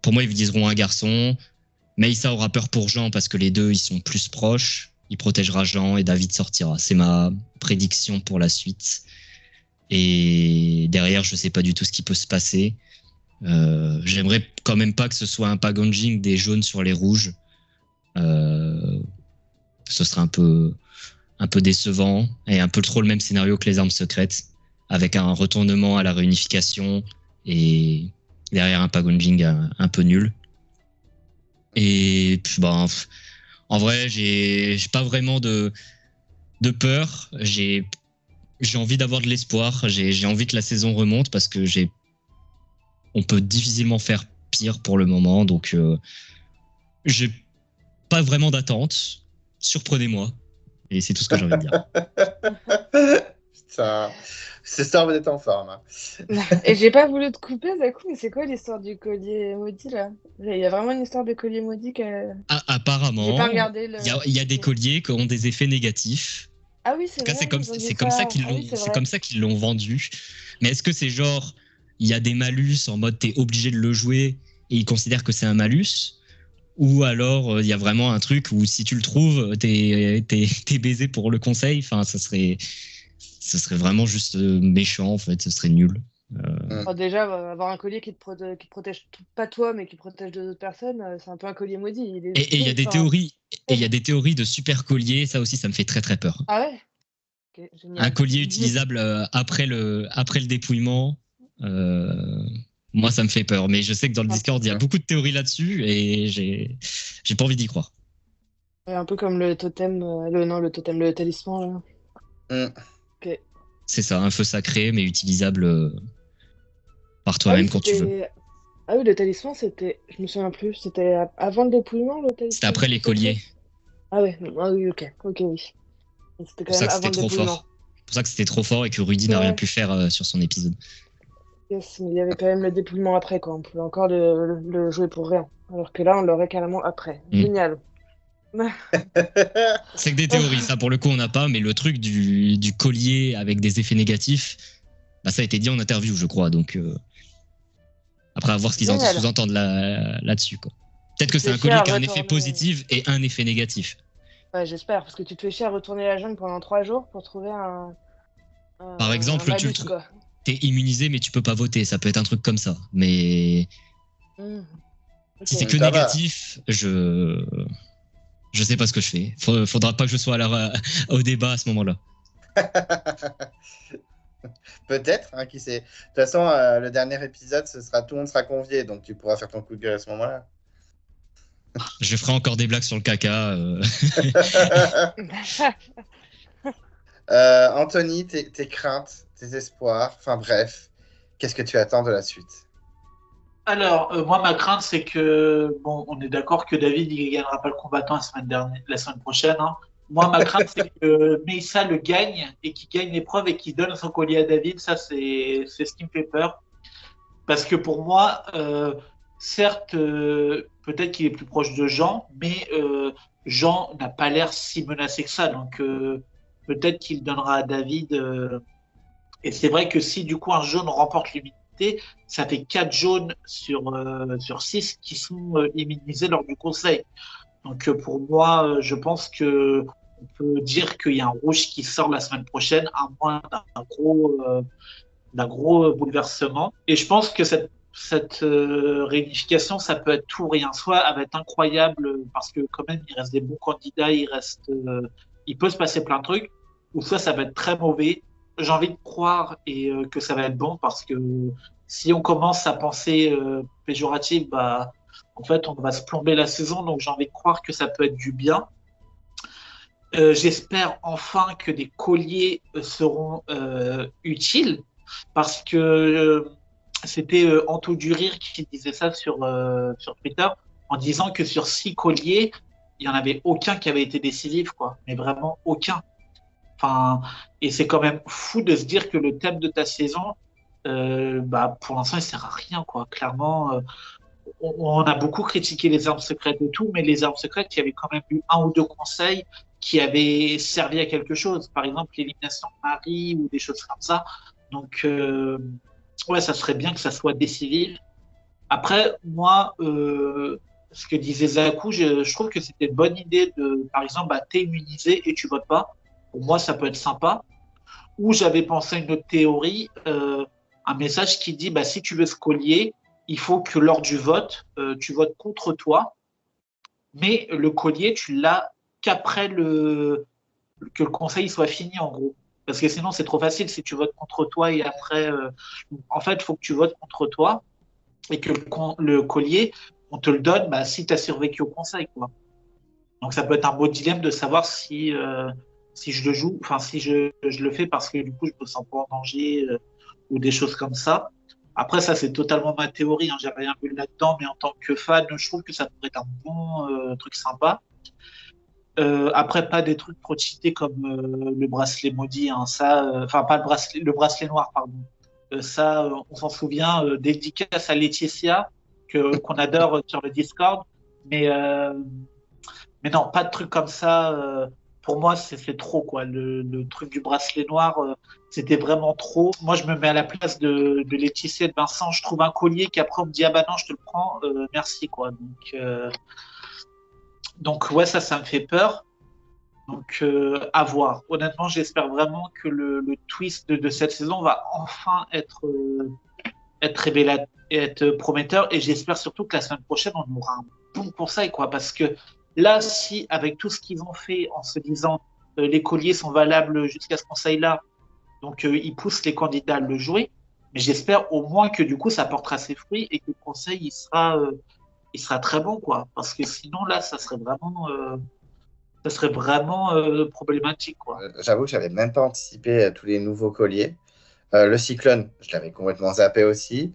Pour moi, ils viseront un garçon. Meiса aura peur pour Jean parce que les deux, ils sont plus proches. Il protégera Jean et David sortira. C'est ma prédiction pour la suite. Et derrière, je sais pas du tout ce qui peut se passer. J'aimerais quand même pas que ce soit un packaging des jaunes sur les rouges. Ce serait un peu décevant et un peu trop le même scénario que les armes secrètes, avec un retournement à la réunification et derrière un packaging un peu nul. Et puis, en vrai, j'ai pas vraiment de peur. J'ai envie d'avoir de l'espoir. J'ai envie que la saison remonte parce que on peut difficilement faire pire pour le moment. Donc, j'ai pas vraiment d'attente. Surprenez-moi. Et c'est tout ce que j'ai envie de dire. Putain, c'est ça, vous êtes en forme. Hein. Et j'ai pas voulu te couper, Zakou, mais c'est quoi l'histoire du collier maudit là? Il y a vraiment une histoire de collier maudit que. Apparemment, J'ai pas regardé il y a des colliers qui ont des effets négatifs. Ah oui, c'est En tout cas, vrai. c'est comme ça qu'ils l'ont vendu. Mais est-ce que c'est genre, il y a des malus en mode t'es obligé de le jouer et ils considèrent que c'est un malus? Ou alors il y a vraiment un truc où si tu le trouves, t'es baisé pour le conseil. Enfin, ça serait vraiment juste méchant en fait. Ce serait nul. Déjà, avoir un collier qui te protège pas toi, mais qui protège d'autres personnes, c'est un peu un collier maudit. Et il y a des théories. Et il y a des théories de super colliers. Ça aussi, ça me fait très très peur. Ah ouais. Okay, génial. Un collier utilisable après le dépouillement. Moi, ça me fait peur. Mais je sais que dans le Discord, il y a beaucoup de théories là-dessus et j'ai pas envie d'y croire. Ouais, un peu comme le totem, le talisman. Là. Okay. C'est ça, un feu sacré, mais utilisable par toi-même quand tu veux. Ah oui, le talisman, c'était. Je me souviens plus. C'était avant le dépouillement, le talisman. C'était après les colliers. Ah oui, ok, oui. C'était quand même avant le dépouillement. C'est pour ça que c'était trop fort et que Rudy n'a rien pu faire sur son épisode. Yes, mais il y avait quand même le dépouillement après, quoi. On pouvait encore le jouer pour rien. Alors que là, on l'aurait carrément après. Génial. C'est que des théories, ça pour le coup on n'a pas, mais le truc du collier avec des effets négatifs, ça a été dit en interview, je crois. Donc après, à voir ce qu'ils sous-entendent là-dessus. Peut-être que c'est un collier qui a un effet positif et un effet négatif. Ouais, j'espère, parce que tu te fais chier à retourner la jungle pendant 3 jours pour trouver un Par exemple, malus, t'es immunisé, mais tu peux pas voter. Ça peut être un truc comme ça. Mais si c'est que négatif, je sais pas ce que je fais. Faudra pas que je sois au débat à ce moment-là. Peut-être, hein, qui sait. De toute façon, le dernier épisode, tout le monde sera convié, donc tu pourras faire ton coup de gueule à ce moment-là. Je ferai encore des blagues sur le caca. Anthony, tes craintes, tes espoirs, enfin bref, qu'est-ce que tu attends de la suite? Alors, moi, ma crainte, c'est que, on est d'accord que David, il ne gagnera pas le combattant la semaine prochaine. Hein. Moi, ma crainte, c'est que Meiса le gagne et qu'il gagne l'épreuve et qu'il donne son collier à David. Ça, c'est ce qui me fait peur. Parce que pour moi, certes, peut-être qu'il est plus proche de Jean, mais Jean n'a pas l'air si menacé que ça. Donc, peut-être qu'il donnera à David. Et c'est vrai que si, du coup, un jaune remporte l'immunité, ça fait 4 jaunes sur 6 qui sont immunisés lors du conseil. Donc, pour moi, je pense que on peut dire qu'il y a un rouge qui sort la semaine prochaine, à moins d'un gros bouleversement. Et je pense que cette réunification, ça peut être tout ou rien. Soit elle va être incroyable parce que quand même, il reste des bons candidats, il peut se passer plein de trucs, ou soit ça va être très mauvais. J'ai envie de croire que ça va être bon parce que si on commence à penser péjoratif, en fait, on va se plomber la saison. Donc, j'ai envie de croire que ça peut être du bien. J'espère enfin que des colliers seront utiles parce que c'était Anto Durir qui disait ça sur Twitter en disant que sur 6 colliers, il n'y en avait aucun qui avait été décisif, quoi. Mais vraiment aucun. Enfin, et c'est quand même fou de se dire que le thème de ta saison, pour l'instant, il sert à rien, quoi. Clairement, on a beaucoup critiqué les armes secrètes et tout, mais les armes secrètes, il y avait quand même eu 1 ou 2 conseils qui avaient servi à quelque chose. Par exemple, l'élimination de Marie ou des choses comme ça. Donc, ouais, ça serait bien que ça soit décisif. Après, moi, ce que disait Zakou, je trouve que c'était une bonne idée de, par exemple, t'es immunisé et tu votes pas. Pour moi, ça peut être sympa. Ou j'avais pensé à une autre théorie, un message qui dit, si tu veux ce collier, il faut que lors du vote, tu votes contre toi, mais le collier, tu l'as qu'après que le conseil soit fini, en gros. Parce que sinon, c'est trop facile si tu votes contre toi et après, en fait, il faut que tu votes contre toi et que le collier, on te le donne si tu as survécu au conseil, quoi. Donc ça peut être un beau dilemme de savoir si je le joue, enfin si je le fais parce que du coup je me sens pas en danger ou des choses comme ça. Après ça c'est totalement ma théorie, j'ai rien vu là-dedans, mais en tant que fan, je trouve que ça pourrait être un bon truc sympa. Après pas des trucs trop cheatés comme le bracelet maudit, enfin pas le bracelet noir, pardon. Ça, on s'en souvient, dédicace à Laetitia qu'on adore sur le Discord, mais non, pas de truc comme ça. Pour moi, c'est trop, quoi. Le truc du bracelet noir, c'était vraiment trop. Moi, je me mets à la place de Laetitia et de Vincent. Je trouve un collier qu'après, on me dit, ah bah non, je te le prends, merci, quoi. Donc ouais, ça me fait peur. Donc, à voir. Honnêtement, j'espère vraiment que le twist de cette saison va enfin être révélateur, être prometteur. Et j'espère surtout que la semaine prochaine, on aura un bon conseil, quoi. Parce que là, si, avec tout ce qu'ils ont fait en se disant les colliers sont valables jusqu'à ce conseil-là, donc ils poussent les candidats à le jouer, mais j'espère au moins que du coup, ça portera ses fruits et que le conseil, il sera très bon, quoi. Parce que sinon, là, ça serait vraiment problématique, quoi. J'avoue que j'avais même pas anticipé tous les nouveaux colliers. Le cyclone, je l'avais complètement zappé aussi.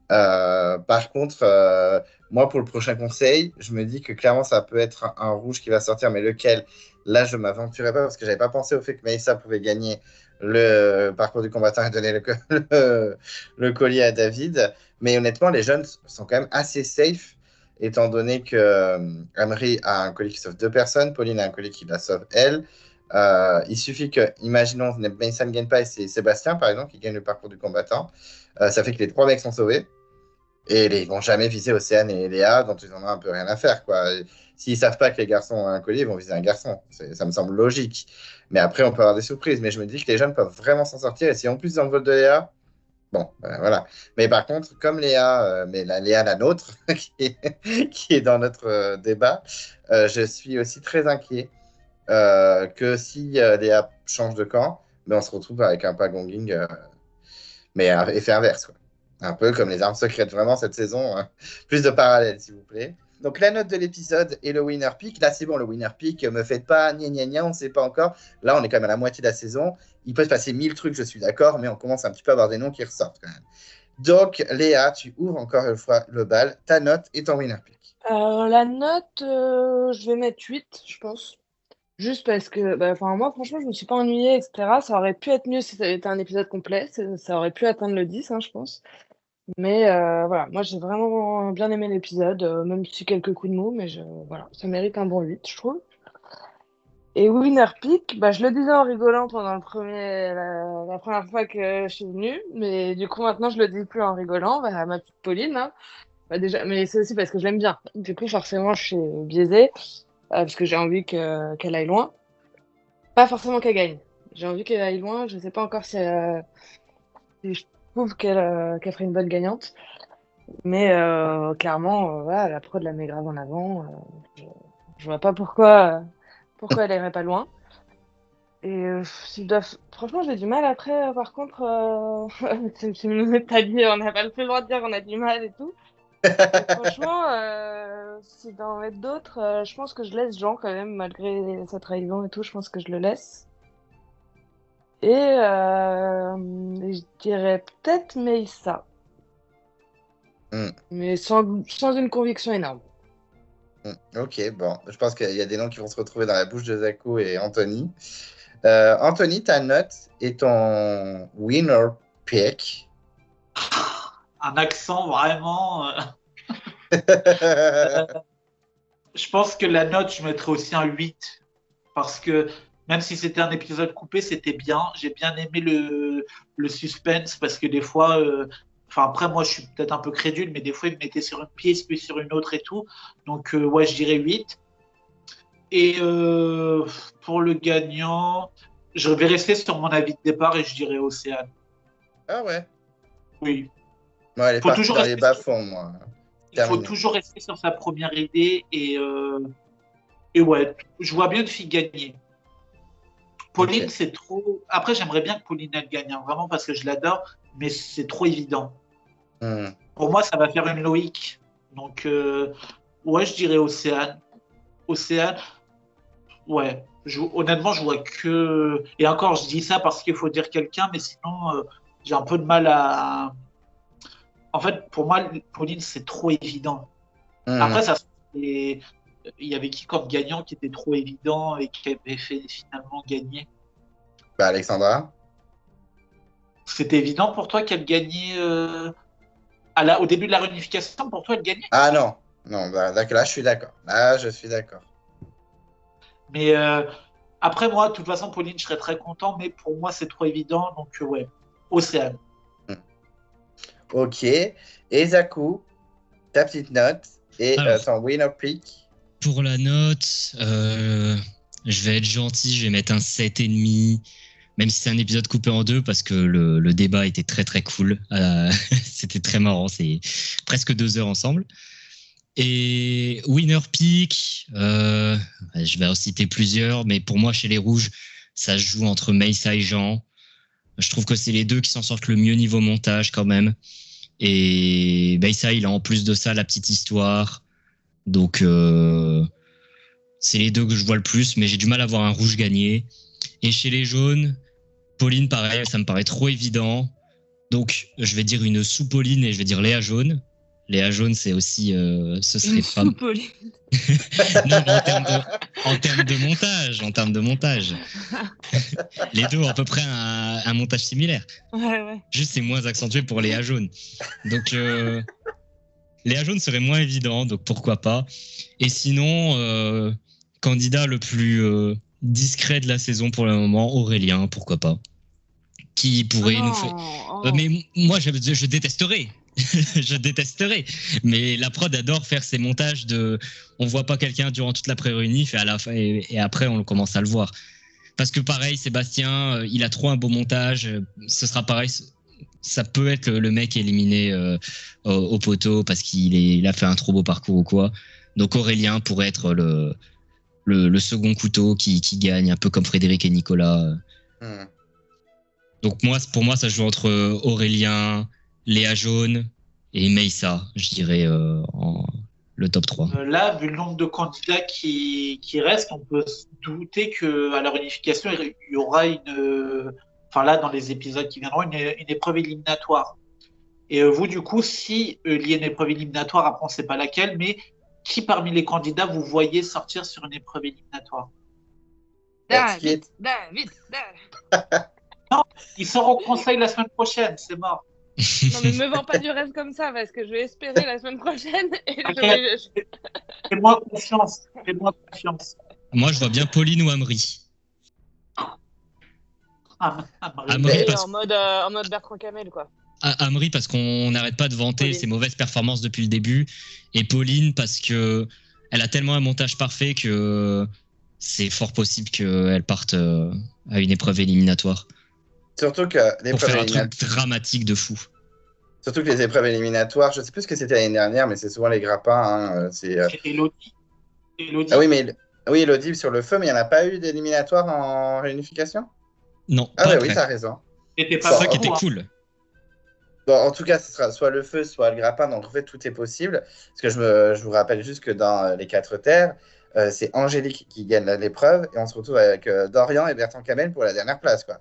Par contre, moi, pour le prochain conseil, je me dis que clairement, ça peut être un rouge qui va sortir, mais lequel? Là, je ne m'aventurerai pas parce que je n'avais pas pensé au fait que Maïssa pouvait gagner le parcours du combattant et donner le collier à David. Mais honnêtement, les jeunes sont quand même assez safe, étant donné que Amri a un collier qui sauve 2 personnes, Pauline a un collier qui la sauve elle. Il suffit que, imaginons, Maïssa ne gagne pas et c'est Sébastien, par exemple, qui gagne le parcours du combattant. Ça fait que les 3 mecs sont sauvés. Et ils vont jamais viser Océane et Léa, dont ils en ont un peu rien à faire, quoi. S'ils savent pas que les garçons ont un collier, ils vont viser un garçon. Ça me semble logique. Mais après, on peut avoir des surprises. Mais je me dis que les jeunes peuvent vraiment s'en sortir. Et si en plus, dans le vol de Léa, bon, voilà. Mais par contre, comme Léa, mais la Léa, la nôtre, qui est dans notre débat, je suis aussi très inquiet que si Léa change de camp, mais on se retrouve avec un Pagonging, mais effet inverse, quoi. Un peu comme les armes secrètes, vraiment, cette saison. Plus de parallèles, s'il vous plaît. Donc, la note de l'épisode et le winner pick. Là, c'est bon, le winner pick, me faites pas gna gna gna, on ne sait pas encore. Là, on est quand même à la moitié de la saison. Il peut se passer 1000 trucs, je suis d'accord, mais on commence un petit peu à avoir des noms qui ressortent quand même. Donc, Léa, tu ouvres encore une fois le bal. Ta note et ton winner pick. La note, je vais mettre 8, je pense. Juste parce que, moi, franchement, je me suis pas ennuyée, etc. Ça aurait pu être mieux si ça avait été un épisode complet. Ça aurait pu atteindre le 10, je pense. Mais voilà, moi, j'ai vraiment bien aimé l'épisode, même si quelques coups de mou, mais voilà, ça mérite un bon 8, je trouve. Et winner pick, je le disais en rigolant pendant la première fois que je suis venue, mais du coup, maintenant, je le dis plus en rigolant, ma petite Pauline, hein. Déjà, mais c'est aussi parce que je l'aime bien. Du coup, forcément, je suis biaisée, parce que j'ai envie qu'elle aille loin. Pas forcément qu'elle gagne. J'ai envie qu'elle aille loin. Je sais pas encore si je trouve qu'elle ferait une bonne gagnante. Mais clairement, voilà, la prod la met grave en avant. Je vois pas pourquoi elle irait pas loin. Et franchement, j'ai du mal après, par contre, t'as dit, on n'a pas le droit de dire qu'on a du mal et tout. Franchement, si d'en mettre d'autres, je pense que je laisse Jean quand même, malgré sa trahison et tout, je pense que je le laisse. Et je dirais peut-être Meissa, mais sans une conviction énorme. Ok, bon, je pense qu'il y a des noms qui vont se retrouver dans la bouche de Zakou et Anthony. Anthony, ta note et ton winner pick. Un accent vraiment. Je pense que la note, je mettrais aussi un 8. Parce que même si c'était un épisode coupé, c'était bien. J'ai bien aimé le suspense parce que des fois, Enfin, après, moi, je suis peut-être un peu crédule, mais des fois, il me mettait sur une pièce, puis sur une autre et tout. Donc, ouais, je dirais 8. Et pour le gagnant, je vais rester sur mon avis de départ et je dirais Océane. Ah ouais. Oui. Moi, elle est Faut partie toujours dans les rester bas-fonds, moi. Il faut Terminé. toujours rester sur sa première idée et ouais, je vois bien une fille gagner. Pauline, Ok. c'est trop. Après, j'aimerais bien que Pauline elle gagne, hein, vraiment parce que je l'adore, mais c'est trop évident. Hmm. Pour moi, ça va faire une Loïc. Donc, ouais, je dirais Océane. Océane, ouais. Honnêtement, je vois que. Et encore, je dis ça parce qu'il faut dire quelqu'un, mais sinon, j'ai un peu de mal à. En fait, pour moi, Pauline, c'est trop évident. Hmm. Après, ça, il y avait qui comme gagnant qui était trop évident et qui avait fait finalement gagner? Bah, Alexandra. C'était évident pour toi qu'elle gagnait au début de la réunification, pour toi, elle gagnait. Ah non. Non, bah, là, je suis d'accord. Là, je suis d'accord. Mais après, moi, de toute façon, Pauline, je serais très content, mais pour moi, c'est trop évident. Donc, ouais, Océane. Ok. Et Zakou, ta petite note et Alors. ton winner pick. Pour la note, je vais être gentil, je vais mettre un 7,5, même si c'est un épisode coupé en deux, parce que le débat était très très cool. C'était très marrant, c'est presque 2 heures ensemble. Et winner pick, je vais en citer plusieurs, mais pour moi, chez les Rouges, ça se joue entre Meissa et Jean. Je trouve que c'est les deux qui s'en sortent le mieux niveau montage quand même. Et Meissa, il a en plus de ça la petite histoire. Donc, c'est les deux que je vois le plus, mais j'ai du mal à voir un rouge gagner. Et chez les jaunes, Pauline, pareil, ça me paraît trop évident. Donc, je vais dire une sous-Pauline et je vais dire Léa Jaune. Léa Jaune, c'est aussi. Ce serait Une pas. sous-Pauline. Non, mais en termes de montage. En termes de montage. Les deux ont à peu près un montage similaire. Ouais. Juste, c'est moins accentué pour Léa Jaune. Donc, Léa Jaune serait moins évident, donc pourquoi pas. Et sinon, candidat le plus discret de la saison pour le moment, Aurélien, pourquoi pas. Qui pourrait nous faire. Mais moi, je détesterais. Je détesterais. Mais la prod adore faire ces montages de. On voit pas quelqu'un durant toute la pré-réunif et à la fin et après on commence à le voir. Parce que pareil, Sébastien, il a trop un beau montage. Ce sera pareil. Ça peut être le mec éliminé au poteau parce qu'il a fait un trop beau parcours ou quoi. Donc Aurélien pourrait être le second couteau qui gagne, un peu comme Frédéric et Nicolas. Donc pour moi, ça joue entre Aurélien, Léa Jaune et Meissa, je dirais, en le top 3. Là, vu le nombre de candidats qui restent, on peut se douter qu'à la réunification, il y aura enfin là, dans les épisodes qui viendront, une épreuve éliminatoire. Et vous, du coup, si il y a une épreuve éliminatoire, après on ne sait pas laquelle, mais qui parmi les candidats vous voyez sortir sur une épreuve éliminatoire? David. Non, ils seront au conseil la semaine prochaine, c'est mort. Non, mais me vends pas du rêve comme ça, parce que je vais espérer la semaine prochaine. Et Fais-moi confiance. Moi, je vois bien Pauline ou Amri. Amri, parce... en mode Bertrand Camel, quoi. Amri parce qu'on n'arrête pas de vanter Pauline. ses mauvaises performances depuis le début. Et Pauline parce que elle a tellement un montage parfait que c'est fort possible qu'elle parte à une épreuve éliminatoire. Surtout que pour faire un truc dramatique de fou. Surtout que les épreuves éliminatoires, je ne sais plus ce que c'était l'année dernière, mais c'est souvent les grappins. C'est Elodie. Ah oui, mais oui, Elodie sur le feu, mais il n'y en a pas eu d'éliminatoire en réunification? Non. Ah bah oui, t'as raison. C'était pas ça qui était cool. Bon, en tout cas, ce sera soit le feu, soit le grappin, donc en fait, tout est possible. Parce que je vous rappelle juste que dans les 4 terres, c'est Angélique qui gagne l'épreuve, et on se retrouve avec Dorian et Bertrand Camel pour la dernière place, quoi.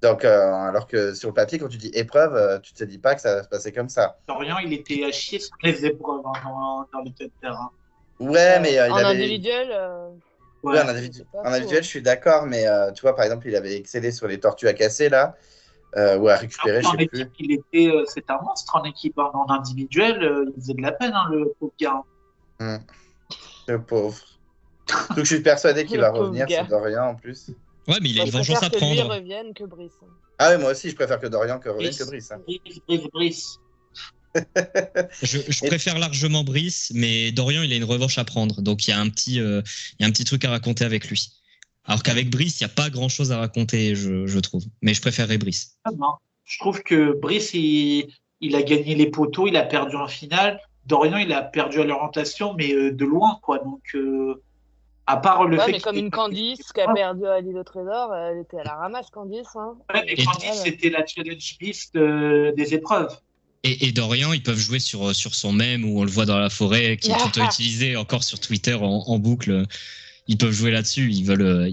Donc, alors que sur le papier, quand tu dis épreuve, tu te dis pas que ça va se passer comme ça. Dorian, il était à chier sur les épreuves dans les 4 terrains. Ouais, mais en individuel. Ouais, en individuel, je suis d'accord, mais tu vois, par exemple, il avait excellé sur les tortues à casser, là, ou à récupérer, je sais plus. C'est un monstre en équipe. En individuel, il faisait de la peine, le pauvre gars. Le pauvre. Donc, je suis persuadé qu'il va revenir, c'est Dorian en plus. Ouais, mais il a une vengeance à prendre. Je préfère que lui revienne que Brice. Ah oui, moi aussi, je préfère que Dorian revienne que Brice. Brice. Je préfère largement Brice, mais Dorian, il a une revanche à prendre. Donc, il y a un petit truc à raconter avec lui. Alors qu'avec Brice, il n'y a pas grand-chose à raconter, je trouve. Mais je préférerais Brice. Non. Je trouve que Brice, il a gagné les poteaux, il a perdu en finale. Dorian, il a perdu à l'orientation, mais de loin, quoi. Donc, à part le fait mais comme une Candice qui a perdu à l'île au trésor, elle était à la ramasse, Candice. Hein. Ouais, mais Candice, c'était la challenge list des épreuves. Et Dorian, ils peuvent jouer sur son mème où on le voit dans la forêt, qui est tout le temps utilisé encore sur Twitter en boucle. Ils peuvent jouer là-dessus. Ils veulent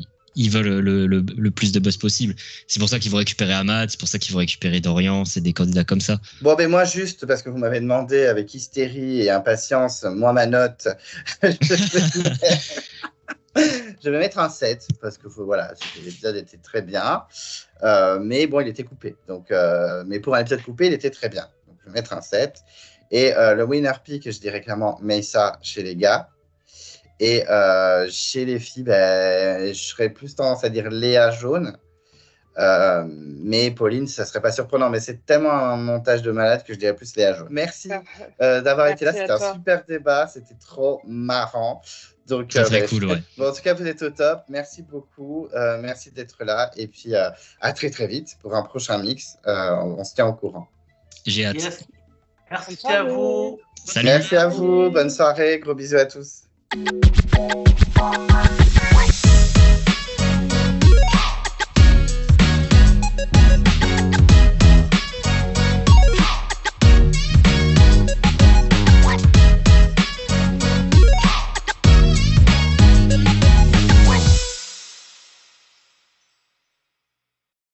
le plus de buzz possible. C'est pour ça qu'ils vont récupérer Amat, c'est pour ça qu'ils vont récupérer Dorian. C'est des candidats comme ça. Bon, ben moi, juste parce que vous m'avez demandé avec hystérie et impatience, moi, ma note, je vais mettre un 7 parce que voilà, l'épisode était très bien. Mais bon, il était coupé. Donc, mais pour un épisode coupé, il était très bien. Donc, je vais mettre un 7. Et le winner pick, je dirais clairement Mesa chez les gars. Et chez les filles, je serais plus tendance à dire Léa jaune. Mais Pauline, ça serait pas surprenant. Mais c'est tellement un montage de malade que je dirais plus Léa jaune. Merci d'avoir été là. C'était un super débat. C'était trop marrant. Donc, très cool, ouais. Bon, en tout cas, vous êtes au top. Merci beaucoup. Merci d'être là. Et puis, à très, très vite pour un prochain mix. On se tient au courant. J'ai hâte. Yes. Merci à vous. Salut. Merci à vous. Bonne soirée. Gros bisous à tous.